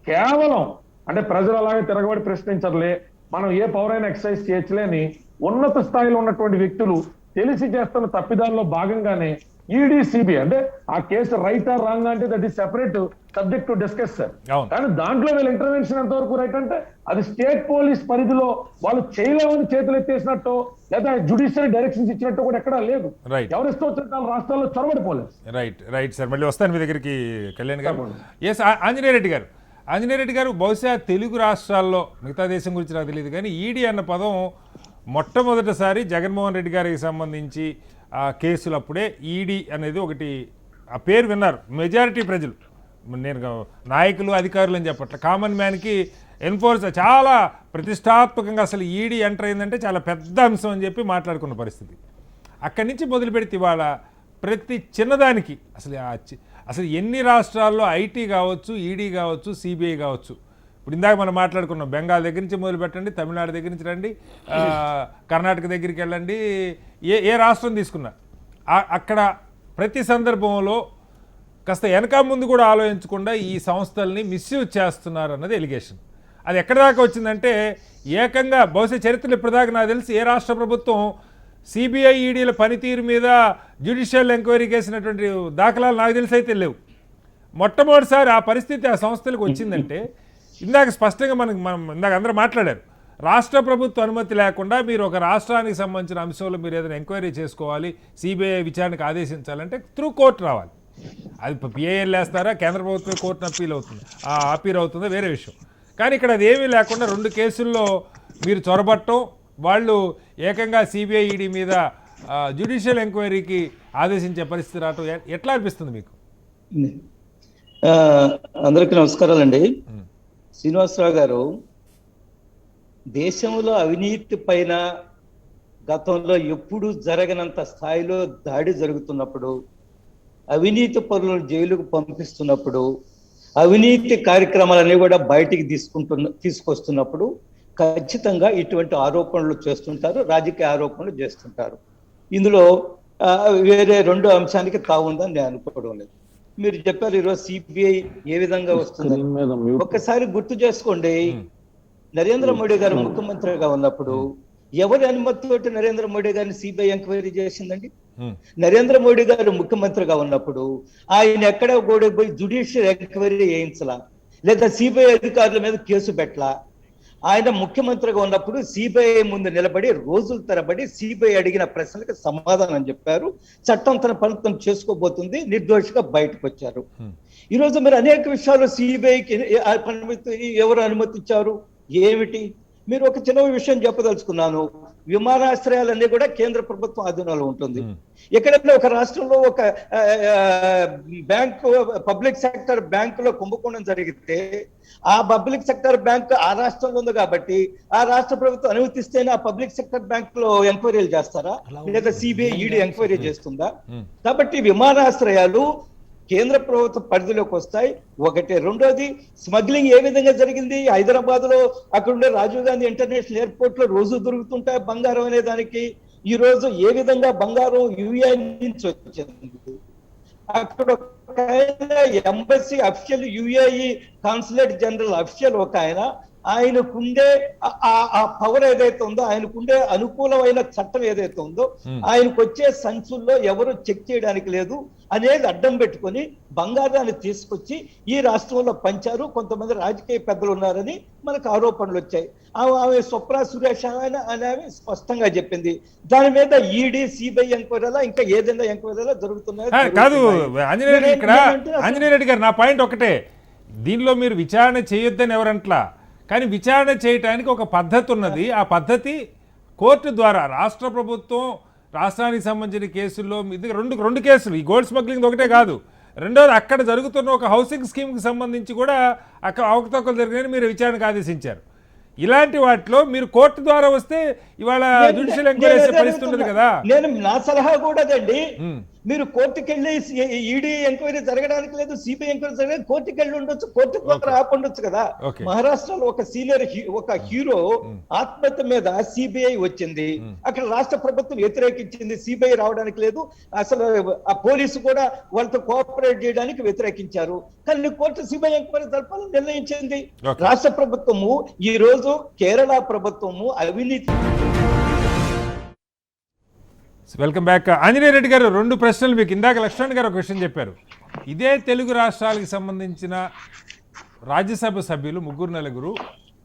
కేవలం అంటే ప్రజలు అలాగే తిరగబడి ప్రశ్నించర్లే, మనం ఏ పవరైనా ఎక్సర్సైజ్ చేయొచ్చులే అని ఉన్నత స్థాయిలో ఉన్నటువంటి వ్యక్తులు తెలిసి చేస్తున్న తప్పిదాల్లో భాగంగానే ఈడీ సిబిఐ అంటే ఆ కేసు రైట్ ఆర్ రాంగ్ అంటే that is separate subject to discuss sir. కానీ దాంట్లో వీళ్ళ ఇంటర్వెన్షన్ ఎంతవరకు రైట్ అంటే అది స్టేట్ పోలీస్ పరిధిలో వాళ్ళు చేయలేమని చేతులు ఎత్తేసినట్టు లేదా జ్యుడిషియరీ డైరెక్షన్స్ ఇచ్చినట్టు కూడా ఎక్కడా లేదు. ఎవరు ఇష్టం వచ్చిన రాష్ట్రాల్లో చొరబడిపోలేదు. రైట్ సార్, మళ్ళీ వస్తాను మీ దగ్గరికి కళ్యాణ్ గారు. ఎస్ ఆంజనేయ రెడ్డి గారు బహుశా తెలుగు రాష్ట్రాల్లో, మిగతా దేశం గురించి నాకు తెలియదు కానీ ఈడీ అన్న పదం మొట్టమొదటిసారి జగన్మోహన్ రెడ్డి గారికి సంబంధించి ఆ కేసులు అప్పుడే ఈడీ అనేది ఒకటి ఆ పేరు విన్నారు మెజారిటీ ప్రజలు. నేను నాయకులు అధికారులు అని చెప్పట్లే, కామన్ మ్యాన్కి చాలా ప్రతిష్టాత్మకంగా అసలు ఈడీ ఎంటర్ అయిందంటే చాలా పెద్ద అంశం అని చెప్పి మాట్లాడుకున్న పరిస్థితి. అక్కడి నుంచి మొదలు పెడితే ఇవాళ ప్రతి చిన్నదానికి అసలు ఎన్ని రాష్ట్రాల్లో ఐటీ కావచ్చు, ఈడీ కావచ్చు, సిబిఐ కావచ్చు. ఇప్పుడు ఇందాక మనం మాట్లాడుకున్నాం, బెంగాల్ దగ్గర నుంచి మొదలు పెట్టండి, తమిళనాడు దగ్గర నుంచి రండి, కర్ణాటక దగ్గరికి వెళ్ళండి, ఏ రాష్ట్రం తీసుకున్నా అక్కడ ప్రతి సందర్భంలో కాస్త వెనక ముందు కూడా ఆలోచించకుండా ఈ సంస్థల్ని మిస్యూజ్ చేస్తున్నారు అన్నది ఎలిగేషన్. అది ఎక్కడి దాకా వచ్చిందంటే ఏకంగా బహుశా చరిత్రలు ఇప్పటిదాకా నాకు తెలిసి ఏ రాష్ట్ర ప్రభుత్వం సిబిఐ ఈడీల పనితీరు మీద జ్యుడిషియల్ ఎంక్వైరీ చేసినటువంటి దాఖలాలు నాకు తెలిసి అయితే లేవు. మొట్టమొదటిసారి ఆ పరిస్థితి ఆ సంస్థలకు వచ్చిందంటే ఇందాక స్పష్టంగా మనం ఇందాక అందరూ మాట్లాడారు, రాష్ట్ర ప్రభుత్వ అనుమతి లేకుండా మీరు ఒక రాష్ట్రానికి సంబంధించిన అంశంలో మీరు ఏదైనా ఎంక్వైరీ చేసుకోవాలి, సిబిఐ విచారణకు ఆదేశించాలంటే త్రూ కోర్టు రావాలి. అది పిఐఎల్ వేస్తారా, కేంద్ర ప్రభుత్వం కోర్టును అప్పీల్ అవుతుందా వేరే విషయం. కానీ ఇక్కడ అది ఏమీ లేకుండా 2 కేసుల్లో మీరు చొరబట్టం, వాళ్ళు ఏకంగా సిబిఐ ఈడీ మీద జ్యుడిషియల్ ఎంక్వైరీకి ఆదేశించే పరిస్థితి రావటం ఎట్లా అనిపిస్తుంది మీకు? ఆ, అందరికీ నమస్కారాలండి. శ్రీనివాసరావు గారు, దేశంలో అవినీతి పైన గతంలో ఎప్పుడు జరగనంత స్థాయిలో దాడి జరుగుతున్నప్పుడు, అవినీతి పరులను జైలుకు పంపిస్తున్నప్పుడు, అవినీతి కార్యక్రమాలన్నీ కూడా బయటికి తీసుకొస్తున్నప్పుడు ఖచ్చితంగా ఇటువంటి ఆరోపణలు చేస్తుంటారు, రాజకీయ ఆరోపణలు చేస్తుంటారు. ఇందులో వేరే రెండో అంశానికి తావుందని నేను అనుకోవడం లేదు. మీరు చెప్పారు ఈరోజు సిబిఐ ఏ విధంగా వస్తుంది. ఒక్కసారి గుర్తు చేసుకోండి, నరేంద్ర మోడీ గారు ముఖ్యమంత్రిగా ఉన్నప్పుడు ఎవరి అనుమతితోటి నరేంద్ర మోడీ గారిని సిబిఐ ఎంక్వైరీ చేసిందండి? నరేంద్ర మోడీ గారు ముఖ్యమంత్రిగా ఉన్నప్పుడు ఆయన ఎక్కడ కూడా పోయి జ్యుడిషియల్ ఎంక్వైరీ చేయించలా, లేదా సిబిఐ అధికారుల మీద కేసు పెట్టలా. ఆయన ముఖ్యమంత్రిగా ఉన్నప్పుడు సిబిఐ ముందు నిలబడి రోజుల తరబడి సిబిఐ అడిగిన ప్రశ్నలకు సమాధానం చెప్పారు. చట్టం తన పని చేసుకోబోతుంది, నిర్దోషిగా బయటకు వచ్చారు. ఈరోజు మీరు అనేక విషయాలు సిబిఐకి ఎవరు అనుమతించారు, ఏమిటి? మీరు ఒక చిన్న విషయం చెప్పదలుచుకున్నాను. విమానాశ్రయాలన్నీ కూడా కేంద్ర ప్రభుత్వం ఆధీనంలో ఉంటుంది. ఎక్కడైనా ఒక రాష్ట్రంలో ఒక బ్యాంకు, పబ్లిక్ సెక్టర్ బ్యాంకులో కుంభకోణం జరిగితే ఆ పబ్లిక్ సెక్టర్ బ్యాంక్ ఆ రాష్ట్రంలో ఉంది కాబట్టి ఆ రాష్ట్ర ప్రభుత్వం అనుమతిస్తేనే ఆ పబ్లిక్ సెక్టర్ బ్యాంక్ లో ఎంక్వైరీలు చేస్తారా, లేదా సిబిఐ ఈడీ ఎంక్వైరీ చేస్తుందా? కాబట్టి విమానాశ్రయాలు కేంద్ర ప్రభుత్వ పరిధిలోకి వస్తాయి. ఒకటి. రెండోది, స్మగ్లింగ్ ఏ విధంగా జరిగింది? హైదరాబాద్ లో అక్కడ ఉండే రాజీవ్ గాంధీ ఇంటర్నేషనల్ ఎయిర్పోర్ట్ లో రోజు దొరుకుతుంటాయి బంగారం అనే దానికి. ఈ రోజు ఏ విధంగా బంగారం యుఏ నుంచి వచ్చింది? అక్కడ ఒక ఆయన embassy official, UAE consulate general official ఒక ఆయనకుండే ఆ పవర్ ఏదైతే ఉందో, ఆయనకుండే అనుకూలమైన చట్టం ఏదైతే ఉందో, ఆయనకు వచ్చే సంచుల్లో ఎవరు చెక్ చేయడానికి లేదు అనేది అడ్డం పెట్టుకొని బంగారాన్ని తీసుకొచ్చి ఈ రాష్ట్రంలో పంచారు. కొంతమంది రాజకీయ పెద్దలు ఉన్నారని మనకు ఆరోపణలు వచ్చాయి. ఆమె స్వప్న సురేష్ అనేవి స్పష్టంగా చెప్పింది. దాని మీద ఈడీ, సిబిఐ ఎంక్వైరీలా ఇంకా ఏదైనా ఎంక్వైరీలా జరుగుతున్నాయి కాదు. ఆంజనేయ రెడ్డి గారు, నా పాయింట్ ఒకటే, దీనిలో మీరు విచారణ చేయొద్దని ఎవరంట్లా, కానీ విచారణ చేయటానికి ఒక పద్ధతి ఉన్నది. ఆ పద్ధతి కోర్టు ద్వారా రాష్ట్ర ప్రభుత్వం రాష్ట్రానికి సంబంధించిన కేసుల్లో ఇది రెండు కేసులు, ఈ గోల్డ్ స్మగ్లింగ్ ఒకటే కాదు, రెండోది అక్కడ జరుగుతున్న ఒక హౌసింగ్ స్కీమ్కి సంబంధించి కూడా అక్కడ అవకతవకలు జరిగినాయని మీరు విచారణకు ఆదేశించారు. ఇలాంటి వాటిలో మీరు కోర్టు ద్వారా వస్తే ఇవాళ జ్యుడిషియల్ ఎంక్వైరీ పరిస్థితి ఉండదు కదా. నేను నా సలహా కూడా అదండి, మీరు కోర్టుకి వెళ్ళి ఈడీ ఎంక్వైరీ జరగడానికి లేదు, సిబిఐ ఎంక్వైరీ జరగడానికి కోర్టుకి వెళ్ళి ఉండొచ్చు, కోర్టు ద్వారా ఆపండొచ్చు కదా. మహారాష్ట్రలో ఒక సీనియర్ ఒక హీరో ఆత్మహత్య మీద సిబిఐ వచ్చింది, అక్కడ రాష్ట్ర ప్రభుత్వం వ్యతిరేకించింది, సిబిఐ రావడానికి లేదు, అసలు ఆ పోలీసు కూడా వాళ్ళతో కోఆపరేట్ చేయడానికి వ్యతిరేకించారు. కానీ కోర్టు సిబిఐ ఎంక్వైరీ జరపాలని నిర్ణయించింది. రాష్ట్ర ప్రభుత్వము, ఈ రోజు కేరళ ప్రభుత్వము అవినీతి. Welcome back. ఆంజనేయ రెడ్డి గారు, రెండు ప్రశ్నలు మీకు. ఇందాక లక్ష్మణ్ గారు ఒక విషయం చెప్పారు. ఇదే తెలుగు రాష్ట్రాలకు సంబంధించిన రాజ్యసభ సభ్యులు 3-4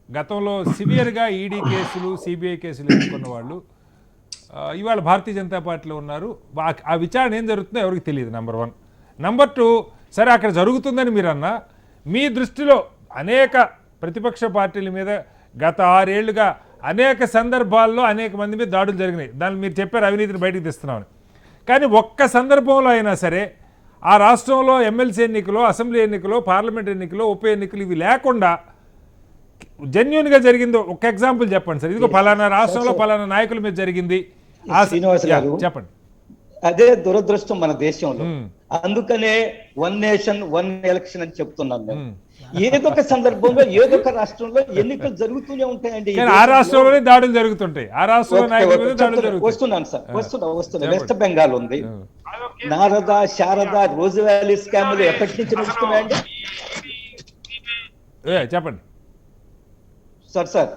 గతంలో సివియర్గా ఈడీ కేసులు, సిబిఐ కేసులు ఎదుర్కొన్న వాళ్ళు ఇవాళ భారతీయ జనతా పార్టీలో ఉన్నారు. ఆ విచారణ ఏం జరుగుతుందో ఎవరికి తెలియదు, నెంబర్ 1. నెంబర్ 2, సరే అక్కడ జరుగుతుందని మీరు అన్నా, మీ దృష్టిలో అనేక ప్రతిపక్ష పార్టీల మీద గత 6 ఏళ్లుగా అనేక సందర్భాల్లో అనేక మంది మీద దాడులు జరిగినాయి. దాన్ని మీరు చెప్పారు అవినీతిని బయటకు తెస్తున్నామని. కానీ ఒక్క సందర్భంలో అయినా సరే ఆ రాష్ట్రంలో ఎమ్మెల్సీ ఎన్నికలు, అసెంబ్లీ ఎన్నికలు, పార్లమెంట్ ఎన్నికలు, ఉప ఎన్నికలు ఇవి లేకుండా జెన్యూన్గా జరిగిందో ఒక ఎగ్జాంపుల్ చెప్పండి సార్. ఇదిగో పలానా రాష్ట్రంలో పలానా నాయకుల మీద జరిగింది, చెప్పండి. అదే దురదృష్టం మన దేశంలో. అందుకనే 1 నేషన్ 1 ఎలక్షన్ అని చెప్తున్నాం మేము. ఏదో ఒక సందర్భంలో ఏదో ఒక రాష్ట్రంలో ఎన్నికలు జరుగుతూనే ఉంటాయండి. ఆ రాష్ట్రంలోనే దాడులు జరుగుతుంటాయి, ఆ రాష్ట్రంలో నాయకుల మీద దాడులు జరుగుతాయి. వస్తున్నాను సార్, వస్తున్నా. వెస్ట్ బెంగాల్ ఉంది, నారద, శారద, రోజు వ్యాలీ స్కాములు ఎప్పటి నుంచి నడుస్తున్నాయండి? చెప్పండి సార్.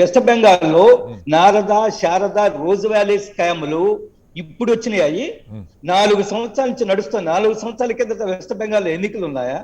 వెస్ట్ బెంగాల్లో నారద, శారద, రోజు వ్యాలీ స్కాములు ఇప్పుడు వచ్చినాయి. 4 సంవత్సరాల నుంచి నడుస్తాయి. 4 సంవత్సరాల కింద వెస్ట్ బెంగాల్ ఎన్నికలు ఉన్నాయా?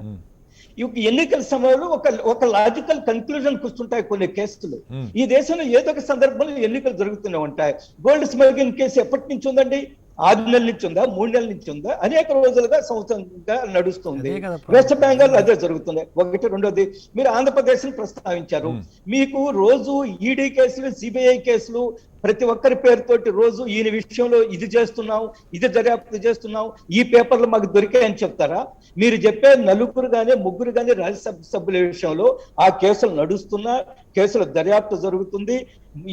ఎన్నికల సమయంలో ఒక లాజికల్ కన్క్లూజన్ వస్తుంటాయి కొన్ని కేసులు. ఈ దేశంలో ఏదో ఒక సందర్భంలో ఎన్నికలు జరుగుతూనే ఉంటాయి. గోల్డ్ స్మగ్లింగ్ కేసు ఎప్పటి నుంచి ఉందండి? 6 నెలల నుంచి ఉందా, 3 నెలల నుంచి ఉందా? అనేక రోజులుగా, సంవత్సరంగా నడుస్తుంది. వెస్ట్ బెంగాల్ అదే జరుగుతుంది. ఒకటి. రెండోది, మీరు ఆంధ్రప్రదేశ్ ని ప్రస్తావించారు. మీకు రోజు ఈడీ కేసులు, సిబిఐ కేసులు ప్రతి ఒక్కరి పేరుతోటి రోజు ఈయన విషయంలో ఇది చేస్తున్నాం, ఇది దర్యాప్తు చేస్తున్నాం, ఈ పేపర్లు మాకు దొరికాయని చెప్తారా? మీరు చెప్పే నలుగురు కానీ ముగ్గురు కానీ రాజ్యసభ సభ్యుల విషయంలో ఆ కేసులు నడుస్తున్నా, కేసుల దర్యాప్తు జరుగుతుంది.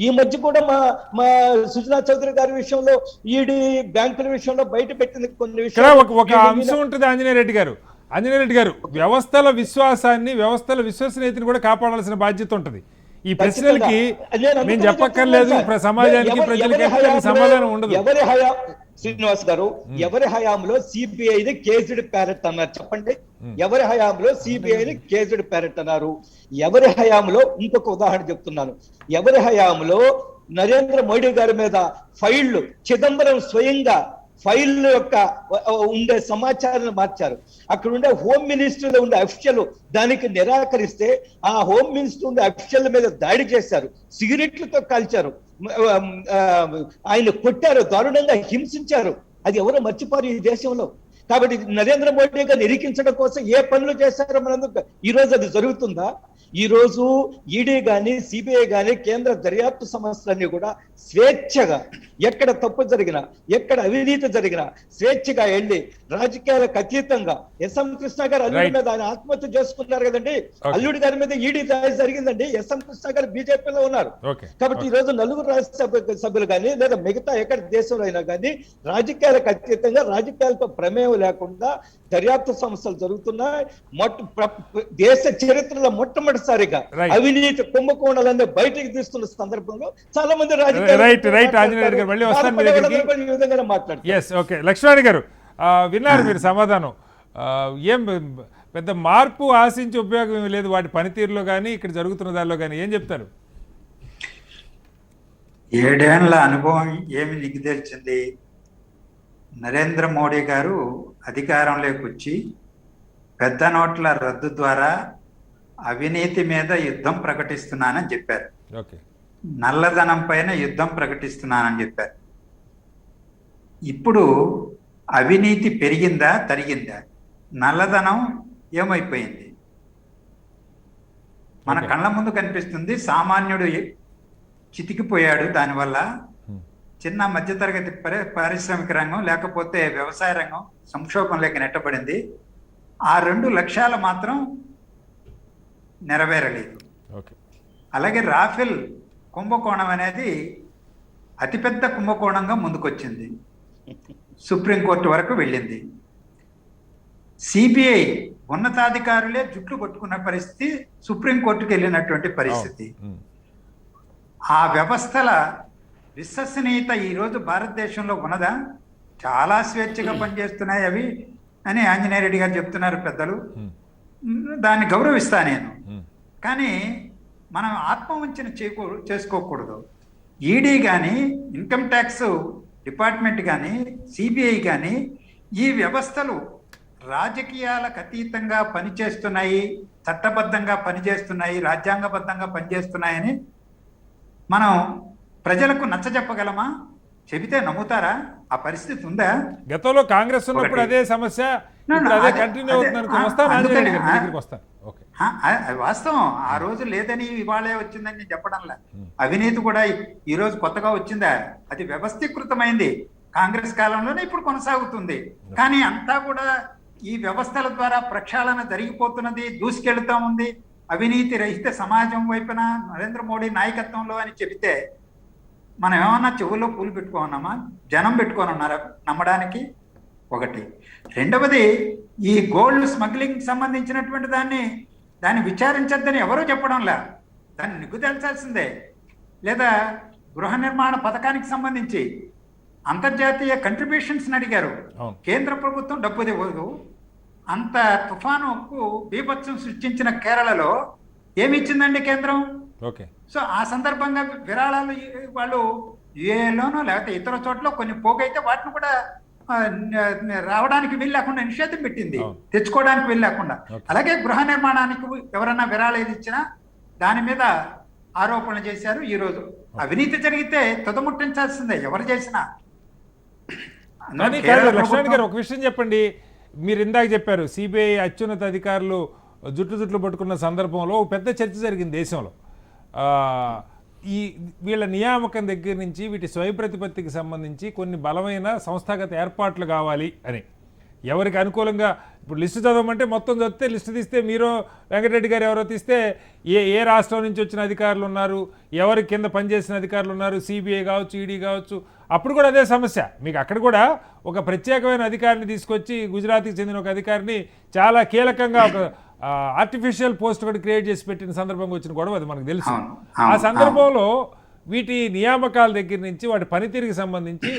ఈ మధ్య కూడా మా సుజనా చౌదరి గారి విషయంలో ఈడీ బ్యాంకుల విషయంలో బయట పెట్టింది కొన్ని ఒక అంశం ఉంటుంది. ఆంజనేయ రెడ్డి గారు వ్యవస్థల విశ్వాసాన్ని, వ్యవస్థల విశ్వసనీయతని కూడా కాపాడాల్సిన బాధ్యత ఉంటుంది. ఈ ప్రశ్నలకి నేను చెప్పక్కర్లేదు, సమాజానికి ప్రజలకి సమాధానం ఉండదు. శ్రీనివాస్ గారు, ఎవరి హయాంలో సిబిఐని కేజ్డ్ ప్యారెట్ అన్నారు చెప్పండి? ఎవరి హయాంలో సిబిఐని కేజ్డ్ ప్యారెట్ అన్నారు? ఎవరి హయాంలో, ఇంకొక ఉదాహరణ చెప్తున్నాను, ఎవరి హయాంలో నరేంద్ర మోడీ గారి మీద ఫైళ్లు చిదంబరం స్వయంగా ఫైల్ యొక్క ఉండే సమాచారాన్ని మార్చారు. అక్కడ ఉండే హోమ్ మినిస్టర్ ఉండే అఫీషియల్ దానికి నిరాకరిస్తే ఆ హోమ్ మినిస్టర్ ఉండే అఫీషియల్ మీద దాడి చేశారు, సిగరెట్లతో కాల్చారు, ఆయన కొట్టారు, దారుణంగా హింసించారు. అది ఎవరో మర్చిపోరు ఈ దేశంలో. కాబట్టి నరేంద్ర మోడీ గారిని నిరీక్షించడం కోసం ఏ పనులు చేశారో మనందుకు ఈ రోజు అది జరుగుతుందా? ఈ రోజు ఈడీ గాని సిబిఐ గాని కేంద్ర దర్యాప్తు సంస్థలన్నీ కూడా స్వేచ్ఛగా ఎక్కడ తప్పు జరిగినా, ఎక్కడ అవినీతి జరిగినా స్వేచ్ఛగా వెళ్ళి రాజకీయాలకు అతీతంగా, ఎస్ఎం కృష్ణ గారు అల్లుడి మీద ఆయన ఆత్మహత్య చేసుకున్నారు కదండి, అల్లుడి గారి మీద ఈడీ దాడి జరిగిందండి, ఎస్ఎం కృష్ణ గారు బీజేపీలో ఉన్నారు. కాబట్టి ఈ రోజు నలుగురు రాజ్యసభ సభ్యులు కానీ లేదా మిగతా ఎక్కడ దేశంలో అయినా కానీ రాజకీయాలకు అతీతంగా, రాజకీయాలతో ప్రమేయం లేకుండా దర్యాప్తు సంస్థలు జరుగుతున్నాయి. దేశ చరిత్రలో మొట్టమొదటిసారిగా అవినీతి కుంభకోణాలన్నీ బయటకు తీస్తున్న సందర్భంలో చాలా మంది లక్ష్మణ్ గారు విన్నారు మీరు సమాధానం. ఏం పెద్ద మార్పు ఆశించి ఉపయోగం ఏమి లేదు వాటి పనితీరులో కానీ ఇక్కడ జరుగుతున్న దానిలో కానీ, ఏం చెప్తారు? 7 ఏళ్ల అనుభవం ఏమి నిగ్గుదేల్చింది? నరేంద్ర మోడీ గారు అధికారంలోకి వచ్చి పెద్ద నోట్ల రద్దు ద్వారా అవినీతి మీద యుద్ధం ప్రకటిస్తున్నానని చెప్పారు, నల్లధనం పైన యుద్ధం ప్రకటిస్తున్నానని చెప్పారు. ఇప్పుడు అవినీతి పెరిగిందా తరిగిందా? నల్లధనం ఏమైపోయింది? మన కళ్ళ ముందు కనిపిస్తుంది. సామాన్యుడు చితికిపోయాడు. దానివల్ల చిన్న మధ్యతరగతి పారిశ్రామిక రంగం లేకపోతే వ్యవసాయ రంగం సంక్షోభంలోకి నెట్టబడింది. ఆ 2 లక్ష్యాలు మాత్రం నెరవేరలేదు. అలాగే రాఫెల్ కుంభకోణం అనేది అతిపెద్ద కుంభకోణంగా ముందుకొచ్చింది, సుప్రీంకోర్టు వరకు వెళ్ళింది. సిబిఐ ఉన్నతాధికారులే జుట్లు కొట్టుకున్న పరిస్థితి, సుప్రీంకోర్టుకు వెళ్ళినటువంటి పరిస్థితి. ఆ వ్యవస్థల విశ్వసనీయత ఈరోజు భారతదేశంలో ఉన్నదా? చాలా స్వేచ్ఛగా పనిచేస్తున్నాయి అవి అని ఆంజనేయ రెడ్డి గారు చెప్తున్నారు పెద్దలు. దాన్ని గౌరవిస్తా నేను. కానీ మనం ఆత్మవంచన చేసుకోకూడదు. ఈడీ కానీ, ఇన్కమ్ ట్యాక్స్ డిపార్ట్మెంట్ కానీ, సిబిఐ కానీ ఈ వ్యవస్థలు రాజకీయాలకు అతీతంగా పనిచేస్తున్నాయి, చట్టబద్ధంగా పనిచేస్తున్నాయి, రాజ్యాంగబద్ధంగా పనిచేస్తున్నాయని మనం ప్రజలకు నచ్చజెప్పగలమా? చెబితే నమ్ముతారా? ఆ పరిస్థితి ఉందా? గతంలో కాంగ్రెస్ ఉన్నప్పుడు అదే సమస్య, అదే కంటిన్యూ అవుతుంది. వాస్తవం. ఆ రోజు లేదని ఇవాళే వచ్చిందని నేను చెప్పడంలా. అవినీతి కూడా ఈ రోజు కొత్తగా వచ్చిందా? అది వ్యవస్థీకృతమైంది కాంగ్రెస్ కాలంలోనే, ఇప్పుడు కొనసాగుతుంది. కానీ అంతా కూడా ఈ వ్యవస్థల ద్వారా ప్రక్షాళన జరిగిపోతున్నది, దూసుకెళ్తా ఉంది. అవినీతి రహిత సమాజం వైపున నరేంద్ర మోడీ నాయకత్వంలో అని చెబితే మనం ఏమన్నా చెవుల్లో పూలు పెట్టుకోన్నామా? జనం పెట్టుకొని ఉన్నారా నమ్మడానికి? ఒకటి. రెండవది, ఈ గోల్డ్ స్మగ్లింగ్ సంబంధించినటువంటి దాన్ని విచారించద్దని ఎవరూ చెప్పడంలా, దాన్ని నిగ్గుతేల్చాల్సిందే. లేదా గృహ నిర్మాణ పథకానికి సంబంధించి అంతర్జాతీయ కంట్రిబ్యూషన్స్ అడిగారు, కేంద్ర ప్రభుత్వం డబ్బు ఇవ్వదు. అంత తుఫానుకు బీభత్సం సృష్టించిన కేరళలో ఏమి ఇచ్చిందండి కేంద్రం? సో ఆ సందర్భంగా విరాళాలు వాళ్ళు యుఏలోనో లేకపోతే ఇతర చోట్ల కొన్ని పోగైతే వాటిని కూడా రావడానికి వీల్లేకుండా నిషేధం పెట్టింది, తెచ్చుకోవడానికి వీల్లేకుండా. అలాగే గృహ నిర్మాణానికి ఎవరన్నా విరాళాలు ఇచ్చినా దాని మీద ఆరోపణలు చేశారు. ఈ రోజు అవినీతి జరిగితే తుదముట్టించాల్సిందే ఎవరు చేసినా. లక్ష్మణ్ గారు ఒక విషయం చెప్పండి. మీరు ఇందాక చెప్పారు సిబిఐ అత్యున్నత అధికారులు జుట్లు పట్టుకున్న సందర్భంలో పెద్ద చర్చ జరిగింది దేశంలో. ఈ వీళ్ళ నియామకం దగ్గర నుంచి వీటి స్వయం ప్రతిపత్తికి సంబంధించి కొన్ని బలమైన సంస్థాగత ఏర్పాట్లు కావాలి అని, ఎవరికి అనుకూలంగా ఇప్పుడు లిస్టు చదవమంటే మొత్తం చదివితే లిస్టు తీస్తే మీరు వెంకటరెడ్డి గారు ఎవరో తీస్తే ఏ రాష్ట్రం నుంచి వచ్చిన అధికారులు ఉన్నారు, ఎవరి కింద పనిచేసిన అధికారులు ఉన్నారు, సిబిఐ కావచ్చు, ఈడీ కావచ్చు, అప్పుడు కూడా అదే సమస్య. మీకు అక్కడ కూడా ఒక ప్రత్యేకమైన అధికారిని తీసుకొచ్చి గుజరాత్కి చెందిన ఒక అధికారిని చాలా కీలకంగా ఒక ఆర్టిఫిషియల్ పోస్ట్ కూడా క్రియేట్ చేసి పెట్టిన సందర్భంగా వచ్చిన గొడవ అది మనకు తెలుసు. ఆ సందర్భంలో వీటి నియామకాల దగ్గర నుంచి వాటి పనితీరుకి సంబంధించి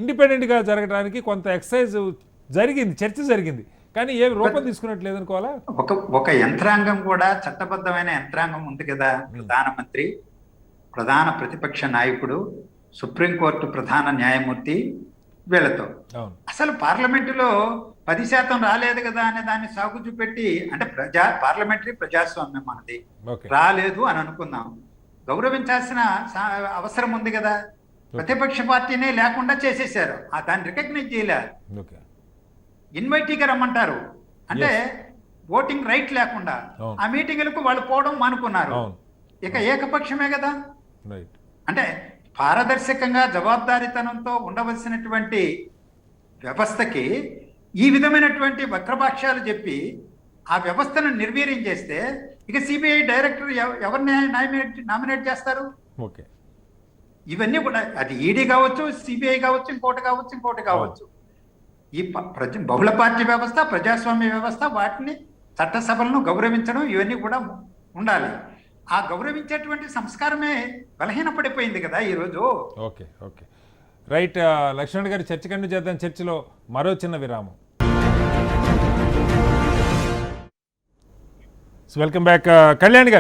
ఇండిపెండెంట్గా జరగడానికి కొంత ఎక్సర్సైజ్ జరిగింది, చర్చ జరిగింది, కానీ ఏ రూపం తీసుకున్నట్లేదు అనుకోవాలా. ఒక యంత్రాంగం కూడా చట్టబద్ధమైన యంత్రాంగం ఉంది కదా. ప్రధానమంత్రి, ప్రధాన ప్రతిపక్ష నాయకుడు, సుప్రీంకోర్టు ప్రధాన న్యాయమూర్తి, వీళ్ళతో అసలు పార్లమెంటులో 10% రాలేదు కదా అనే దాన్ని సాగు చూపెట్టి, అంటే పార్లమెంటరీ ప్రజాస్వామ్యం మనది, రాలేదు అని అనుకుందాం, గౌరవించాల్సిన అవసరం ఉంది కదా. ప్రతిపక్ష పార్టీనే లేకుండా చేసేసారు, దాన్ని రికగ్నైజ్ చేయలే. ఇన్వైటీగా రమ్మంటారు అంటే ఓటింగ్ రైట్ లేకుండా ఆ మీటింగులకు వాళ్ళు పోవడం మానుకున్నారు. ఇక ఏకపక్షమే కదా. అంటే పారదర్శకంగా జవాబుదారీతనంతో ఉండవలసినటువంటి వ్యవస్థకి ఈ విధమైనటువంటి వక్రభాష్యాలు చెప్పి ఆ వ్యవస్థను నిర్వీర్యం చేస్తే ఇక సిబిఐ డైరెక్టర్ ఎవరిని నామినేట్ చేస్తారు? ఇవన్నీ కూడా అది ఈడీ కావచ్చు, సిబిఐ కావచ్చు, ఇంకోటి కావచ్చు. ఈ బహుళ పార్టీ వ్యవస్థ, ప్రజాస్వామ్య వ్యవస్థ, వాటిని చట్టసభలను గౌరవించడం ఇవన్నీ కూడా ఉండాలి. ఆ గౌరవించేటువంటి సంస్కారమే బలహీనపడిపోయింది కదా ఈరోజు. Okay right. లక్ష్మణ్ గారి చర్చ కంటిన్యూ చేద్దాం. చర్చలో మరో చిన్న విరామం. Welcome back. కళ్యాణ్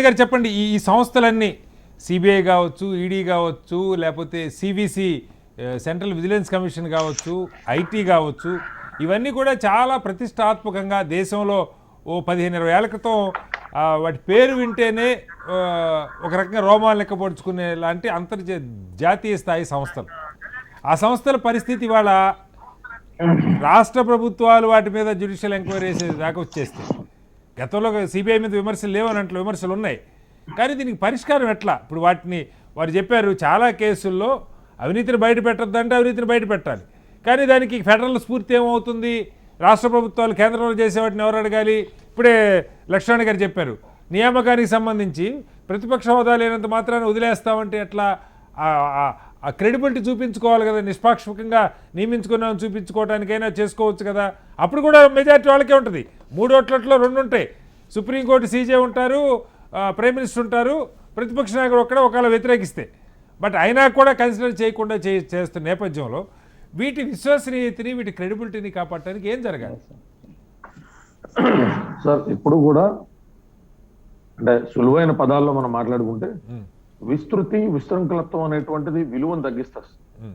గారు చెప్పండి, ఈ సంస్థలన్నీ సిబిఐ కావచ్చు, ఈడీ కావచ్చు, లేకపోతే సివిసి సెంట్రల్ విజిలెన్స్ కమిషన్ కావచ్చు, ఐటీ కావచ్చు, ఇవన్నీ కూడా చాలా ప్రతిష్టాత్మకంగా దేశంలో 15-20 ఏళ్ల క్రితం వాటి పేరు వింటేనే ఒక రకంగా రోమాలు లెక్కపరుచుకునే లాంటి జాతీయ స్థాయి సంస్థలు. ఆ సంస్థల పరిస్థితి ఇవాళ రాష్ట్ర ప్రభుత్వాలు వాటి మీద జ్యుడిషియల్ ఎంక్వైరీ చేసే దాకా వచ్చేస్తాయి. గతంలో సిబిఐ మీద విమర్శలు లేవన్నట్లు విమర్శలు ఉన్నాయి, కానీ దీనికి పరిష్కారం ఎట్లా? ఇప్పుడు వారు చెప్పారు చాలా కేసుల్లో అవినీతిని బయట పెట్టద్దంటే అవినీతిని బయట పెట్టాలి, కానీ దానికి ఫెడరల్ స్ఫూర్తి ఏమవుతుంది? రాష్ట్ర ప్రభుత్వాలు కేంద్రంలో చేసే వాటిని ఎవరు అడగాలి? ఇప్పుడే లక్ష్మణ్ గారు చెప్పారు, నియామకానికి సంబంధించి ప్రతిపక్ష హోదా లేనంత మాత్రాన్ని వదిలేస్తామంటే ఎట్లా? ఆ క్రెడిబిలిటీ చూపించుకోవాలి కదా, నిష్పాక్షికంగా నియమించుకున్నామని చూపించుకోవడానికైనా చేసుకోవచ్చు కదా. అప్పుడు కూడా మెజారిటీ వాళ్ళకే ఉంటుంది. 3 ఓట్లలో 2 ఉంటాయి. సుప్రీంకోర్టు సీజే ఉంటారు, ప్రైమ్ మినిస్టర్ ఉంటారు, ప్రతిపక్ష నాయకుడు ఒకవేళ వ్యతిరేకిస్తే. బట్ అయినా కూడా కన్సిడర్ చేయకుండా చేస్తున్న నేపథ్యంలో వీటి విశ్వసనీయతని, వీటి క్రెడిబిలిటీని కాపాడటానికి ఏం జరగాలి సార్? ఇప్పుడు కూడా అంటే సులువైన పదాల్లో మనం మాట్లాడుకుంటే విశృంఖలత్వం అనేటువంటిది విలువను తగ్గిస్తారు.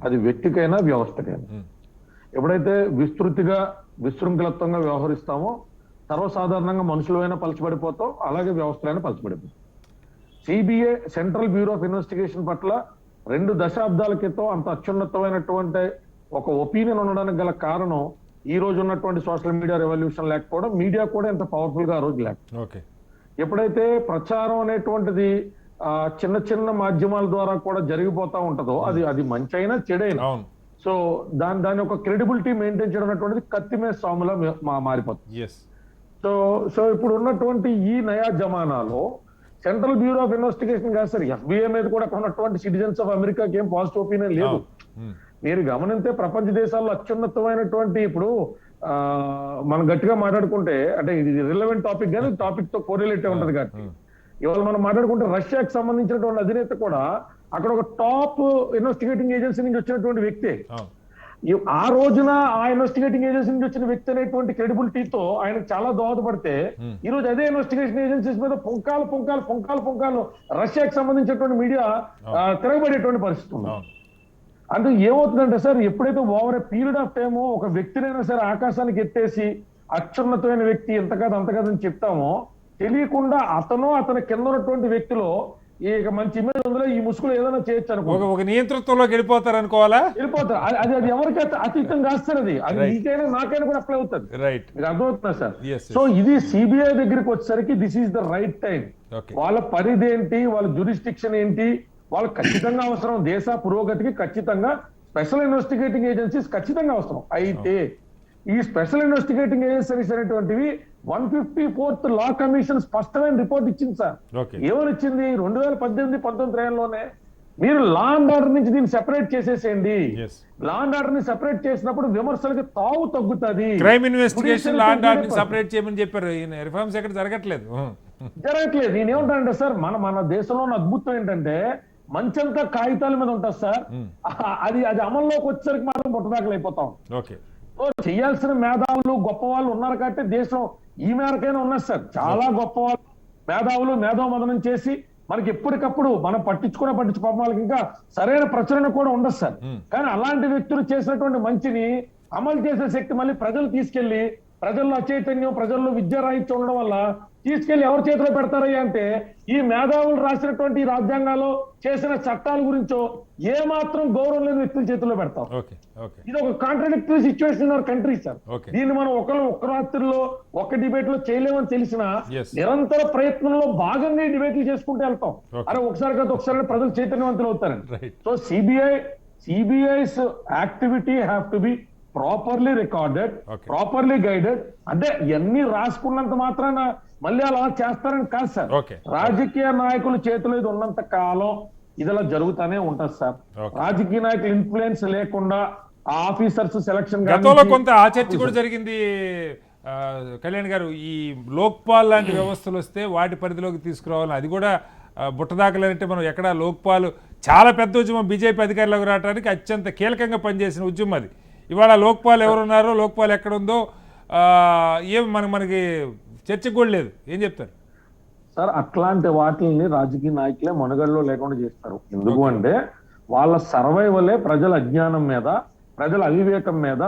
అది వ్యక్తికైనా వ్యవస్థకైనా. ఎప్పుడైతే విశృంఖలత్వంగా వ్యవహరిస్తామో సర్వసాధారణంగా మనుషులైనా పలచబడిపోతాం, అలాగే వ్యవస్థలైనా పలచబడిపోతాం. CBI central bureau of investigation పట్ల 2 దశాబ్దాల క్రితం అంత అత్యున్నతమైనటువంటి ఒక ఒపీనియన్ ఉండడానికి గల కారణం ఈ రోజు ఉన్నటువంటి సోషల్ మీడియా రెవల్యూషన్ లేకపోవడం, మీడియా కూడా ఎంత పవర్ఫుల్ గా ఆ రోజు లేక. ఎప్పుడైతే ప్రచారం అనేటువంటిది చిన్న చిన్న మాధ్యమాల ద్వారా కూడా జరిగిపోతా ఉంటుందో అది మంచి అయినా చెడైనా, సో దాని ఒక క్రెడిబిలిటీ మెయింటైన్ చేయడం అనేటువంటిది కత్తిమే సాములా మారిపోతుంది. సో ఇప్పుడు ఉన్నటువంటి ఈ నయా జమానాలో సెంట్రల్ బ్యూరో ఆఫ్ ఇన్వెస్టిగేషన్ కాదు సార్, ఎఫ్బిఐ మీద కూడా ఉన్నటువంటి సిటిజన్స్ ఆఫ్ అమెరికాకి ఏం పాజిటివ్ ఒపీనియన్ లేదు. మీరు గమనిస్తే ప్రపంచ దేశాల్లో అత్యున్నతమైనటువంటి, ఇప్పుడు మనం గట్టిగా మాట్లాడుకుంటే, అంటే ఇది రిలవెంట్ టాపిక్ కానీ టాపిక్ తో కోరిలేట్ ఉంటది కాబట్టి ఇవాళ మనం మాట్లాడుకుంటే రష్యాకి సంబంధించినటువంటి అధినేత కూడా అక్కడ ఒక టాప్ ఇన్వెస్టిగేటింగ్ ఏజెన్సీ నుంచి వచ్చినటువంటి వ్యక్తి. ఆ రోజున ఆ ఇన్వెస్టిగేటింగ్ ఏజెన్సీ నుంచి వచ్చిన వ్యక్తి అనేటువంటి క్రెడిబిలిటీతో ఆయనకు చాలా దోహదపడితే ఈ రోజు అదే ఇన్వెస్టిగేషన్ ఏజెన్సీస్ మీద పొంకాలు రష్యాకి సంబంధించినటువంటి మీడియా తిరగబడేటువంటి పరిస్థితి ఉంది. అందుకు ఏమవుతుందంటే సార్, ఎప్పుడైతే over a period of time ఒక వ్యక్తినైనా సరే ఆకాశానికి ఎత్తేసి అత్యున్నతమైన వ్యక్తి ఎంత కాదు అంత కాదని చెప్తామో తెలియకుండా అతను అతని కింద ఉన్నటువంటి వ్యక్తిలో ఇక మంచి ఇమేజ్ ఉందిలో ఈ ముసుగులో ఏదైనా చేయొచ్చు అనుకో ఒక నియంతృత్వంలోకి వెళ్ళిపోతారు అనుకోవాలా? వెళ్ళిపోతారు. అది అది ఎవరికైతే అతీతం కాస్తారు, అది Right. నీకైనా నాకైనా కూడా అప్లై అవుతుంది. రైట్. మీకు అర్థమవుతుందా సార్? Yes, yes. సో ఇది సిబిఐ దగ్గరికి వచ్చేసరికి this is the right time. Okay. వాళ్ళ పరిధి ఏంటి, వాళ్ళ జ్యూరిస్డిక్షన్ ఏంటి, వాళ్ళకి ఖచ్చితంగా అవసరం. దేశ పురోగతికి ఖచ్చితంగా స్పెషల్ ఇన్వెస్టిగేటింగ్ ఏజెన్సీస్ ఖచ్చితంగా అవసరం. అయితే ఈ స్పెషల్ ఇన్వెస్టిగేటింగ్ ఏజెన్సీస్ అనేటువంటివి 154th లా కమిషన్ స్పష్టమైన రిపోర్ట్ ఇచ్చింది సార్. Okay. ఏమని ఇచ్చింది? 2018-19 మీరు లా అండ్ ఆర్డర్ నుంచి దీన్ని సెపరేట్ చేసేసేయండి. Yes. లా అండ్ ఆర్డర్ ని సెపరేట్ చేసినప్పుడు విమర్శలకి తావు తగ్గుతుంది. Crime investigation law and order separate చేయమని చెప్పారు. రిఫార్మ్స్ ఎక్కడ జరగట్లేదు. జరగట్లేదు. నేనేమంటానంటే సార్, మన దేశంలో ఉన్న అద్భుతం ఏంటంటే మంచంతా కాగితాల మీద ఉంటుంది సార్. అది అమల్లోకి వచ్చేసరికి మాత్రం బుట్టదాకలు అయిపోతాం. ఓకే. చేయాల్సిన మేధావులు గొప్ప వాళ్ళు ఉన్నారు కాబట్టి దేశం ఈ మేరకైనా ఉన్నారు సార్. చాలా గొప్ప వాళ్ళు మేధావులు మేధోమదనం చేసి మనకి ఎప్పటికప్పుడు మనం పట్టించుకోవడం వాళ్ళకి ఇంకా సరైన ప్రచురణ కూడా ఉండదు సార్. కానీ అలాంటి వ్యక్తులు చేసినటువంటి మంచిని అమలు చేసే శక్తి మళ్ళీ ప్రజలు తీసుకెళ్లి, ప్రజల్లో అచైతన్యం, ప్రజల్లో విద్య రాహిత్యం ఉండడం వల్ల తీసుకెళ్లి ఎవరి చేతిలో పెడతారయ్యా అంటే ఈ మేధావులు రాసినటువంటి ఈ రాజ్యాంగాల్లో చేసిన చట్టాల గురించో ఏ మాత్రం గౌరవం లేని వ్యక్తుల చేతిలో పెడతాం. ఓకే. ఓకే. ఇది ఒక contradictory situation in our country sir. Okay. దీన్ని మనం ఒక్క రాత్రిలో ఒక్క డిబేట్ లో చేయలేమని తెలిసిన Yes. నిరంతర ప్రయత్నంలో భాగంగా ఈ డిబేట్లు చేసుకుంటూ వెళ్తాం. Okay. అరే ఒకసారి కదా ఒకసారి ప్రజలు చైతన్యవంతులు అవుతారండి. Right. So CBI's activity have to be properly recorded, Okay. Properly guided. అంటే ఇవన్నీ రాసుకున్నంత మాత్రాన మళ్ళీ అలా చేస్తారని కాదు సార్. Okay. రాజకీయ నాయకుల చేతిలో ఇది ఉన్నంత కాలం ఇది అలా జరుగుతానే ఉంటది సార్. Okay. రాజకీయ నాయకుల ఇన్ఫ్లుయెన్స్ లేకుండా ఆ ఆఫీసర్స్ సెలక్షన్ గతంలో కొంత ఆ చర్చ కూడా జరిగింది కళ్యాణ్ గారు. ఈ లోక్పాల్ లాంటి వ్యవస్థలు వస్తే వాటి పరిధిలోకి తీసుకురావాలని, అది కూడా బుట్టదాకలంటే మనం ఎక్కడ లోక్పాల్ చాలా పెద్ద ఉద్యమం, బీజేపీ అధికారంలోకి రావడానికి అత్యంత కీలకంగా పనిచేసిన ఉద్యమం అది. ఇవాళ లోక్పాల్ ఎవరున్నారో, లోక్పాల్ ఎక్కడుందో ఏం మనకి చర్చకు కూడా లేదు. ఏం చెప్తారు సార్? అట్లాంటి వాటిని రాజకీయ నాయకులే మనుగడలో లేకుండా చేస్తారు. ఎందుకు అంటే వాళ్ళ సర్వైవలే ప్రజల అజ్ఞానం మీద, ప్రజల అవివేకం మీద,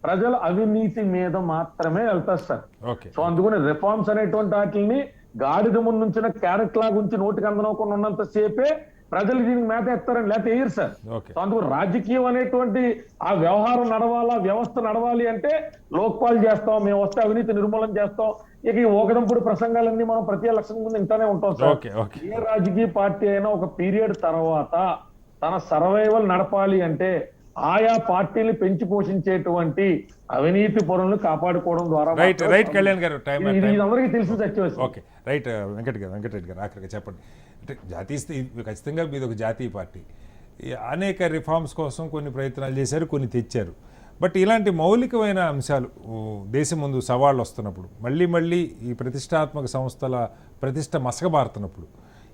ప్రజల అవినీతి మీద మాత్రమే వెళ్తారు సార్. ఓకే. సో అందుకని రిఫార్మ్స్ అనేటువంటి వాటిని గాడిద ముందుంచిన క్యారెట్ లాగా ఉంచి నోటికి అందనవకుండా ఉన్నంత సేపే ప్రజలు దీనికి మేత ఎత్తారని, లేకపోతే వేయరు సార్. ఓకే. సో అందుకు రాజకీయం అనేటువంటి ఆ వ్యవహారం నడవాలా, వ్యవస్థ నడవాలి అంటే లోక్పాల్ చేస్తాం, మేము వస్తే అవినీతి నిర్మూలన చేస్తాం. ఇక ఈ ఓకదంపుడు ప్రసంగాలన్నీ మనం ప్రతి ఎలక్షన్ ముందు ఇంటానే ఉంటాం సార్. ఓకే. ఓకే. ఏ రాజకీయ పార్టీ అయినా ఒక పీరియడ్ తర్వాత తన సర్వైవల్ నడపాలి అంటే ఆయా పార్టీలు పెంచి పోషించేటువంటి అవినీతి పరులను కాపాడుకోవడం ద్వారా రైట్ కళ్యాణ్ గారు, టైం ఇది అందరికీ తెలిసి సత్యవస్తుంది. ఓకే. రైట్ వెంకటరెడ్డి గారు ఆఖరిగా చెప్పండి. అంటే జాతీయ ఖచ్చితంగా మీది ఒక జాతీయ పార్టీ, అనేక రిఫార్మ్స్ కోసం కొన్ని ప్రయత్నాలు చేశారు, కొన్ని తెచ్చారు. బట్ ఇలాంటి మౌలికమైన అంశాలు దేశం ముందు సవాళ్ళు వస్తున్నప్పుడు, మళ్ళీ ఈ ప్రతిష్టాత్మక సంస్థల ప్రతిష్ట మసకబారుతున్నప్పుడు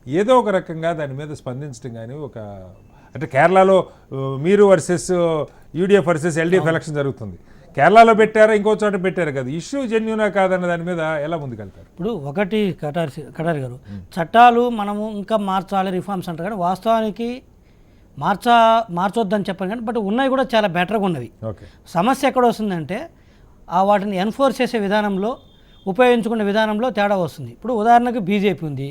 ఏదో ఒక రకంగా దాని మీద స్పందించడం కానీ, అంటే కేరళలో మీరు versus UDF versus LDF election జరుగుతుంది. కేరళలో పెట్టారా, ఇంకో చోట పెట్టారు కదా, ఇష్యూ జెన్యూనా కాదన్న దాని మీద ఎలా ముందుకెళ్తారు? ఇప్పుడు ఒకటి కటారి గారు, చట్టాలు మనము ఇంకా మార్చాలి రిఫార్మ్స్ అంటారు కానీ వాస్తవానికి మార్చొద్దని చెప్పాను కానీ, బట్ ఉన్నాయి కూడా చాలా బెటర్గా ఉన్నవి. ఓకే. సమస్య ఎక్కడ వస్తుందంటే వాటిని ఎన్ఫోర్స్ చేసే విధానంలో, ఉపయోగించుకునే విధానంలో తేడా వస్తుంది. ఇప్పుడు ఉదాహరణకు బీజేపీ ఉంది.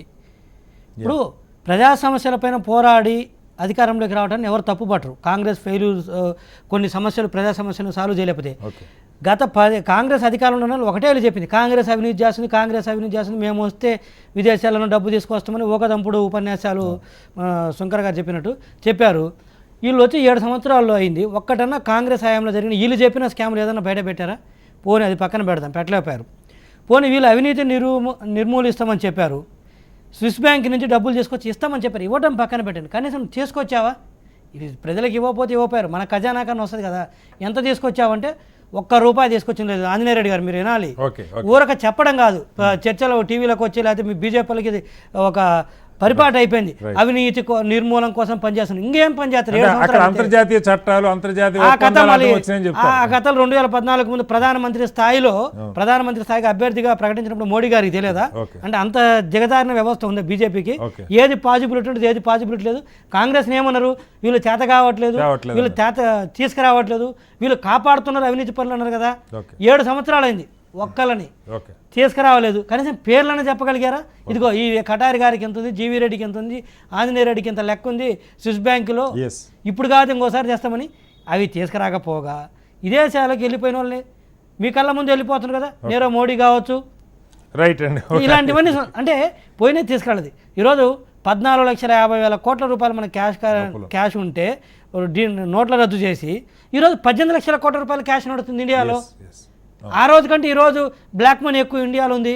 ఇప్పుడు ప్రజా సమస్యలపైన పోరాడి అధికారంలోకి రావడానికి ఎవరు తప్పుపట్టరు. కాంగ్రెస్ కొన్ని సమస్యలు, ప్రజా సమస్యలను సాల్వ్ చేయలేకపోతే కాంగ్రెస్ అధికారంలో ఉన్న ఒకటే చెప్పింది, కాంగ్రెస్ అవినీతి చేస్తుంది, మేము వస్తే విదేశాలను డబ్బు తీసుకొస్తామని ఓకదంపుడు ఉపన్యాసాలు శంకర్ గారు చెప్పారు. వీళ్ళు వచ్చి 7 సంవత్సరాల్లో అయింది. ఒక్కటన్నా కాంగ్రెస్ హయాంలో జరిగిన వీళ్ళు చెప్పిన స్కామ్లు ఏదైనా బయట పెట్టారా? పోనీ అది పక్కన పెడదాం, పెట్టలేకపోయారు. పోనీ వీళ్ళు అవినీతి నిర్మూలిస్తామని చెప్పారు. స్విస్ బ్యాంక్ నుంచి డబ్బులు తీసుకొచ్చి ఇస్తామని చెప్పారు, ఇవ్వడం పక్కన పెట్టండి. కనీసం తీసుకొచ్చావా? ఇది ప్రజలకు ఇవ్వకపోతే ఇవ్వపోయారు, మన ఖజానా కన్నా వస్తుంది కదా. ఎంత తీసుకొచ్చావంటే ₹1 తీసుకొచ్చింది లేదు. ఆంజనేయ రెడ్డి గారు మీరు వినాలి, ఊరక చెప్పడం కాదు, చర్చలో టీవీలోకి వచ్చి లేకపోతే మీ బీజేపీలకి ఇది ఒక పరిపాటు అయిపోయింది. అవినీతి నిర్మూలన కోసం పనిచేస్తున్నారు, ఇంకేం పనిచేస్తారు? అంతర్జాతీయ చట్టాలు, అంతర్జాతీయ ఆ కథలు 2014 ముందు ప్రధానమంత్రి స్థాయికి అభ్యర్థిగా ప్రకటించినప్పుడు మోడీ గారికి తెలియదా? అంటే అంత దిగజారిన వ్యవస్థ ఉంది బీజేపీకి. ఏది పాజిబిలిటీ ఉంటుంది, ఏది పాజిబిలిటీ లేదు. కాంగ్రెస్ ఏమన్నారు, వీళ్ళు చేత కావట్లేదు, వీళ్ళు తీసుకురావట్లేదు, వీళ్ళు కాపాడుతున్నారు అవినీతి పనులు అన్నారు కదా. 7 సంవత్సరాలు అయింది. ఒక్కలని ఓకే తీసుకురావలేదు. కనీసం పేర్లను చెప్పగలిగారా? ఇదిగో ఈ కటారి గారికి ఎంత ఉంది, జీవీ రెడ్డికి ఎంత ఉంది, ఆంజనేయ రెడ్డికి ఎంత లెక్క ఉంది స్విస్ బ్యాంకులో, ఎస్ ఇప్పుడు కాదు ఇంకోసారి చేస్తామని అవి తీసుకురాకపోగా ఇదే శాలకి వెళ్ళిపోయిన వాళ్ళని మీ కళ్ళ ముందు వెళ్ళిపోతున్నారు కదా. నీరవ్ మోడీ కావచ్చు, రైట్ అండి. ఇలాంటివన్నీ అంటే పోయినా తీసుకెళ్ళదు. ఈరోజు 14,50,000 కోట్ల రూపాయలు మన క్యాష్ ఉంటే నోట్ల రద్దు చేసి ఈరోజు 18 లక్షల కోట్ల రూపాయల క్యాష్ నడుస్తుంది ఇండియాలో. ఆ రోజు కంటే ఈరోజు బ్లాక్ మనీ ఎక్కువ ఇండియాలో ఉంది.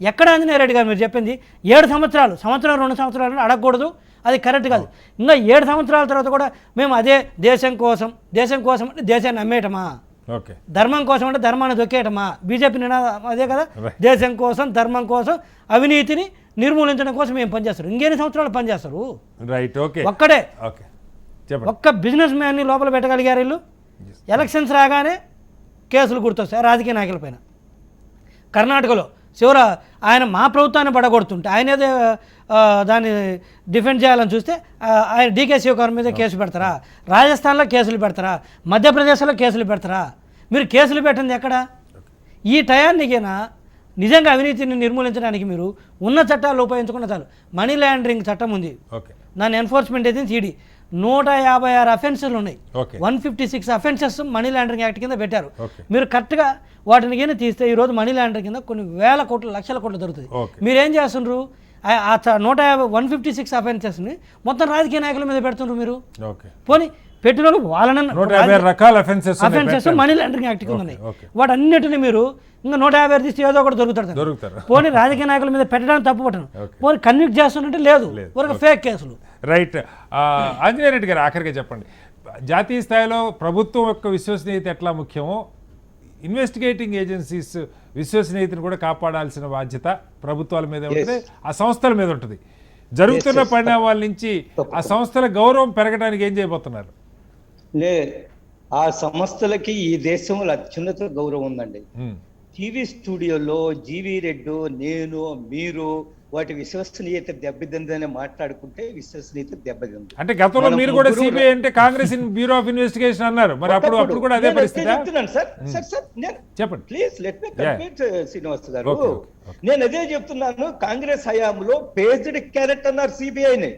ఎక్కడ ఆంజనేయ రెడ్డి గారు మీరు చెప్పింది 7 సంవత్సరాలు 2 సంవత్సరాలు అడగకూడదు, అది కరెక్ట్ కాదు. ఇంకా 7 సంవత్సరాల తర్వాత కూడా మేము అదే దేశం కోసం అంటే దేశాన్ని అమ్మేయటమా, ఓకే ధర్మం కోసం అంటే ధర్మాన్ని దొక్కేయటమా? బీజేపీ నినాదం అదే కదా, దేశం కోసం ధర్మం కోసం అవినీతిని నిర్మూలించడం కోసం మేము పనిచేస్తారు. ఇంకెన్ని సంవత్సరాలు పనిచేస్తారు? రైట్ ఓకే ఒక్కడే ఓకే చెప్పండి. ఒక్క బిజినెస్ మ్యాన్ని లోపల పెట్టగలిగారు వీళ్ళు. ఎలక్షన్స్ రాగానే కేసులు గుర్తొస్తాయి రాజకీయ నాయకుల పైన. కర్ణాటకలో ఆయన మా ప్రభుత్వాన్ని పడగొడుతుంటే ఆయన ఏదో దాన్ని డిఫెండ్ చేయాలని చూస్తే ఆయన డీకే శివకుమార్ మీద కేసు పెడతారా? రాజస్థాన్లో కేసులు పెడతారా? మధ్యప్రదేశ్లో కేసులు పెడతారా? మీరు కేసులు పెట్టింది ఎక్కడ? ఈ టయానికైనా నిజంగా అవినీతిని నిర్మూలించడానికి మీరు ఉన్న చట్టాలు ఉపయోగించుకున్న చాలు. మనీ లాండరింగ్ చట్టం ఉంది, ఓకే దాని ఎన్ఫోర్స్మెంట్ ఏజెన్సీ ఈడీ 156 అఫెన్సులు ఉన్నాయి. Okay 156 offences money laundering act కింద పెట్టారు. ఓకే మీరు కరెక్ట్గా వాటిని కింద తీస్తే ఈరోజు మనీ లాండరింగ్ కింద కొన్ని వేల కోట్లు లక్షల కోట్లు దొరుకుతుంది. ఓకే మీరేం చేస్తుండ్రు? 156 అఫెన్సెస్ని మొత్తం రాజకీయ నాయకుల మీద పెడుతుండ్రు మీరు. ఓకే పోనీ పెట్టిన వాళ్ళు వాళ్ళని 150 రకాల అఫెన్సెస్ మనీ లాండరింగ్ యాక్ట్ కింద ఉన్నాయి. ఓకే. వాటన్నిటిని మీరు ఇంకా 150 తీస్తే ఏదో ఒకటి దొరుకుతారు. పోనీ రాజకీయ నాయకుల మీద పెట్టడానికి తప్పు పట్టను, పోనీ కన్విక్ట్ చేస్తున్నట్టే లేదు, ఒక ఫేక్ కేసులు. రైట్ ఆంజనేయ రెడ్డి గారు ఆఖరిగా చెప్పండి, జాతీయ స్థాయిలో ప్రభుత్వం యొక్క విశ్వసనీయత ఎట్లా ముఖ్యమో ఇన్వెస్టిగేటింగ్ ఏజెన్సీస్ విశ్వసనీయతను కూడా కాపాడాల్సిన బాధ్యత ప్రభుత్వాల మీద ఉంటుంది, ఆ సంస్థల మీద ఉంటుంది. జరుగుతున్న పరిణామాల నుంచి ఆ సంస్థల గౌరవం పెరగడానికి ఏం చేయబోతున్నారు? ఆ సంస్థలకి ఈ దేశంలో అత్యున్నత గౌరవం ఉందండి. టీవీ స్టూడియోలో జీవీ రెడ్డి, నేను, మీరు వాటి విశ్వసనీయత దెబ్బతిందని మాట్లాడుకుంటే విశ్వసనీయత దెబ్బతింది. అంటే గతంలో మీరు కూడా సిబిఐ అంటే కాంగ్రెస్ బ్యూరో ఆఫ్ ఇన్వెస్టిగేషన్ అన్నారు, మరి అప్పుడు కూడా అదే పరిస్థితి. చెప్పండి please let me complete Srinivas గారు. నేను అదే చెప్తున్నాను, కాంగ్రెస్ హయాంలో పేజ్డ్ క్యారెట్ అన్నారు సిబిఐని.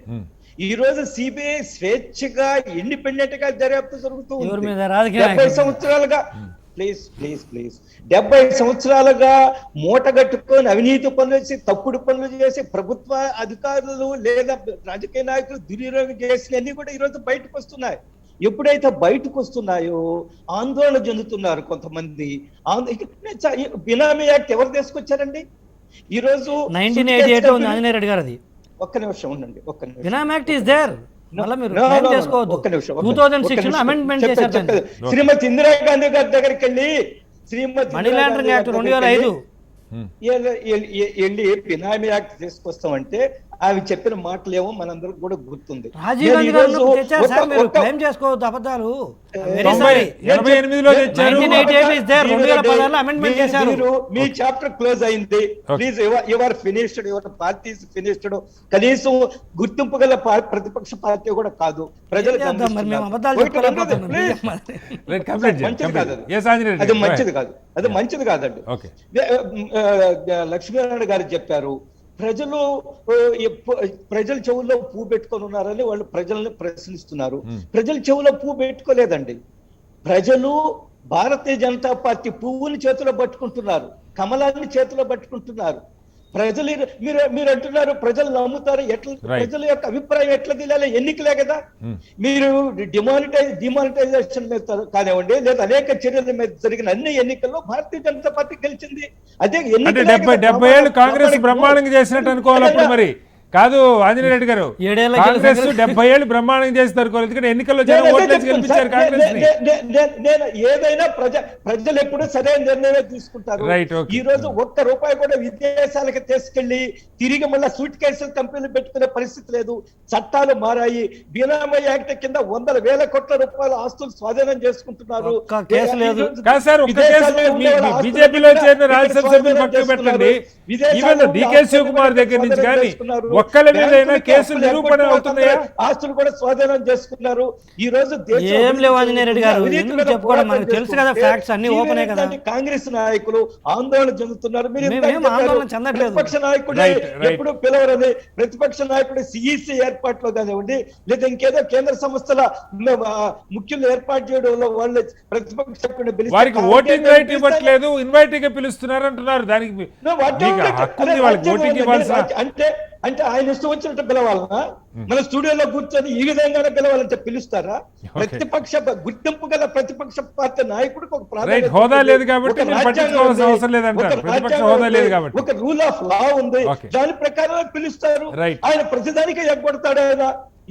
ఈ రోజు సిబిఐ స్వేచ్ఛగా ఇండిపెండెంట్ గా దర్యాప్తు జరుగుతూ ఉంది. 70 సంవత్సరాలుగా 70 సంవత్సరాలుగా మూటగట్టుకొని అవినీతి పనులు చేసి తప్పుడు పనులు చేసి ప్రభుత్వ అధికారులు లేదా రాజకీయ నాయకులు దుర్వినియోగం చేసినవన్నీ కూడా ఈరోజు బయటకు వస్తున్నాయి. ఎప్పుడైతే బయటకు వస్తున్నాయో ఆందోళన చెందుతున్నారు కొంతమంది. బినామీ యాక్ట్ ఎవరు తీసుకొచ్చారండి? ఈ రోజు 1988 ఉంది ఆంజనేయ రెడ్డి గారు. అది ఒక్క నిమిషం ఉండండి, ఒక్క నిమిషం. బినామీ యాక్ట్ ఇస్ దేర్. శ్రీమతి ఇందిరాగాంధీ గారి దగ్గరికి వెళ్ళి మనీ లాండరింగ్ యాక్ట్ 2005 వెళ్ళి బినామీ యాక్ట్ తీసుకొస్తామంటే అవి చెప్పిన మాటలు ఏమో మనందరికి కూడా గుర్తుంది. రాజీవ్ గాంధీ గారు తెచ్చారు సార్, మీరు క్లెయిమ్ చేసుకోవద్దు అబద్ధాలు. 88లో తెచ్చారు, 1988 ఇస్ దేర్, 2016లో అమెండ్మెంట్ చేశారు. మీ చాప్టర్ క్లోజ్ అయింది. Please your finished, your party is finished. కనీసం గుర్తింపు గల ప్రతిపక్ష పార్టీ కూడా కాదు. ప్రజలు అది మంచిది కాదు, అది మంచిది కాదండి. లక్ష్మీనారాయణ గారు చెప్పారు, ప్రజల చెవుల్లో పువ్వు పెట్టుకొని ఉన్నారని వాళ్ళు ప్రజల్ని ప్రశ్నిస్తున్నారు. ప్రజల చెవులో పువ్వు పెట్టుకోలేదండి. ప్రజలు భారతీయ జనతా పార్టీ పువ్వుని చేతిలో పట్టుకుంటున్నారు, కమలాన్ని చేతిలో పట్టుకుంటున్నారు. ప్రజలు మీరు అంటున్నారు ప్రజలు నమ్ముతారు. ఎట్లా ప్రజల యొక్క అభిప్రాయం ఎట్లా తెలియాలి? ఎన్నికలే కదా. మీరు డిమానిటైజేషన్ మీద కానివ్వండి, లేదా అనేక చర్యల మీద జరిగిన అన్ని ఎన్నికల్లో భారతీయ జనతా పార్టీ గెలిచింది. అదే 70 ఏళ్ళు కాంగ్రెస్ బ్రహ్మాండంగా చేసినట్టు అనుకోవాలి. అప్పుడు మరి కాదు ఆంజనేయ రెడ్డి గారు, కాంగ్రెస్ 70 ఏళ్ళు బ్రహ్మాండంగా చేస్తారు. ఎందుకంటే ఎన్నికల్లో గెలిపించారు కాంగ్రెస్. నేను ఏదైనా ప్రజలు ఎప్పుడు సరైన నిర్ణయం తీసుకుంటారు. ఈ రోజు ఒక్క రూపాయి కూడా విదేశాలకు తీసుకెళ్లి తిరిగి మళ్ళీ సూట్ కేసులు కంపెనీలు పెట్టుకునే పరిస్థితి లేదు. చట్టాలు మారాయి. బినామీ యాక్ట్ కింద 100,000 కోట్ల రూపాయల ఆస్తులు స్వాధీనం చేసుకుంటున్నారు. బీజేపీలో చేరిన రాజ్యసభ సభ్యులు పక్కన పెట్టండి, ఈవెన్ డీకే శివకుమార్ దగ్గర నుంచి కానీ ఒక్కళ్ళ మీదైనా కేసులు నిరూపణ అవుతున్నాయా? ఆస్తులు కూడా స్వాధీనం చేసుకున్నారు. ఈ రోజు దేశం ఏం లేవు ఆంజనేయ రెడ్డి గారు, అవినీతి ఎందుకు మీద చెప్పుకోవడం? మనకు పోరాటం తెలుసు కదా, చేస్తుంటే ఫ్యాక్ట్స్ అన్ని ఓపెనే కదా. కాంగ్రెస్ నాయకులు ఆందోళన చెందుతున్నారు. మీరు మేమేం ఇందాక చెప్పారు, ఆందోళన చెందట్లేదు. ప్రతిపక్ష నాయకుడు Right. ఎప్పుడు పిలవరని, ప్రతిపక్ష నాయకుడు సిఈసి ఏర్పాట్లో కానివ్వండి, లేదా ఇంకేదో కేంద్ర సంస్థల ముఖ్యులు ఏర్పాటు చేయడంలో వాళ్ళు ప్రతిపక్ష నాయకుడిని పిలిస్తే వారికి కాంగ్రెస్ ఓటింగ్ రైట్ పిలిస్తే ఇవ్వట్లేదు, ఇన్వైటింగ్ గా పిలుస్తున్నారు అంటున్నారు. దానికి మీకు హక్కు ఉంది, వాళ్ళకి ఓటింగ్ ఇవ్వాల్సిన. అంటే ఆయన ఇష్టం వచ్చినట్టు పిలవాలనా? మన స్టూడియోలో కూర్చొని ఈ విధంగానే పిలవాలంటే పిలుస్తారా? ప్రతిపక్ష గుర్తింపు గల ప్రతిపక్ష పార్టీ నాయకుడికి ఒక ప్రాధాన్యత హోదా ఉంది. లేదు కాబట్టి ఒక మీరు రాజ్యాంగం పట్టించుకోవాల్సిన ఉంది. అవసరం లేదంటారు. ఒక ప్రతిపక్ష రాజ్యాంగం హోదా లేదు ఉంది. కాబట్టి. ఒక రూల్ ఆఫ్ లా ఉంది. Okay. దాని ప్రకారమే పిలుస్తారు. Right. ఆయన ప్రతిదానికి ఎగ్గొడతాడు ఆయన.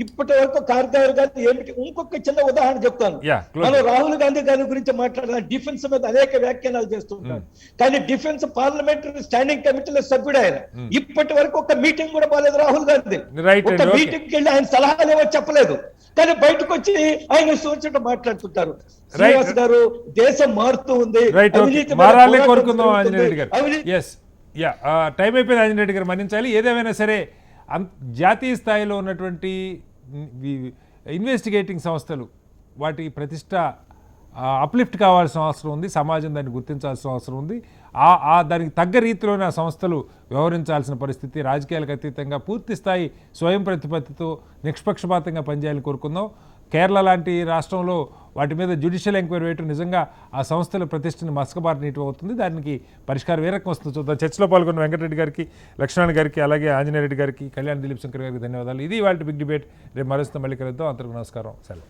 ఇప్పటి వరకు కార్యదర్శి గారు ఏమిటి? ఇంకొక చిన్న ఉదాహరణ చెప్తాను. Yeah, close. మనం రాహుల్ గాంధీ గారి గురించి మాట్లాడిన డిఫెన్స్ మీద అనేక వ్యాఖ్యానాలు చేస్తుంటారు. కానీ డిఫెన్స్ పార్లమెంటరీ స్టాండింగ్ కమిటీలో సభ్యుడు ఆయన. ఇప్పటి వరకు ఒక మీటింగ్ కూడా బాలేదు రాహుల్ గాంధీ. Right, ఒక okay. మీటింగ్ వెళ్ళి ఆయన సలహాలు ఏవో చెప్పలేదు. కానీ బయటకు వచ్చి ఆయన సూచించడం మాట్లాడుతుంటారు. శ్రీనివాస్ గారు, దేశం మారుతూ ఉంది. రైట్, అవినీతి మీద మారాలే పోరాటం కోరుకుందాం జరుగుతుంది. ఆంజనేయ రెడ్డి గారు. అవినీతి ఎస్, యా, టైం అయిపోయింది ఆంజనేయ రెడ్డి గారు, మన్నించాలి. ఏదేమైనా సరే జాతీయ స్థాయిలో ఉన్నటువంటి ఇన్వెస్టిగేటింగ్ సంస్థలు వాటి ప్రతిష్ట అప్లిఫ్ట్ కావాల్సిన అవసరం ఉంది. సమాజం దాన్ని గుర్తించాల్సిన అవసరం ఉంది. దానికి తగ్గ రీతిలోనే ఆ సంస్థలు వ్యవహరించాల్సిన పరిస్థితి. రాజకీయాలకు అతీతంగా పూర్తి స్థాయి స్వయం ప్రతిపత్తితో నిష్పక్షపాతంగా పనిచేయాలని కోరుకుందాం. కేరళ లాంటి రాష్ట్రంలో వాటి మీద జ్యుడిషియల్ ఎంక్వైరీ వేయటం నిజంగా ఆ సంస్థల ప్రతిష్టని మసకబారి నీటి అవుతుంది. దానికి పరిష్కారం ఏ రకం వస్తుందో చూద్దాం. చర్చలో పాల్గొన్న వెంకటరెడ్డి గారికి, లక్ష్మణ్ గారికి, అలాగే ఆంజనేయ రెడ్డి గారికి, కళ్యాణ్ దిలీప్ శంకర్ గారికి ధన్యవాదాలు. ఇది వాళ్ళ బిగ్ డిబేట్. రేపు మరుస్తాం, మళ్ళీ కలుద్దాం. అందరికీ నమస్కారం. సెలవు.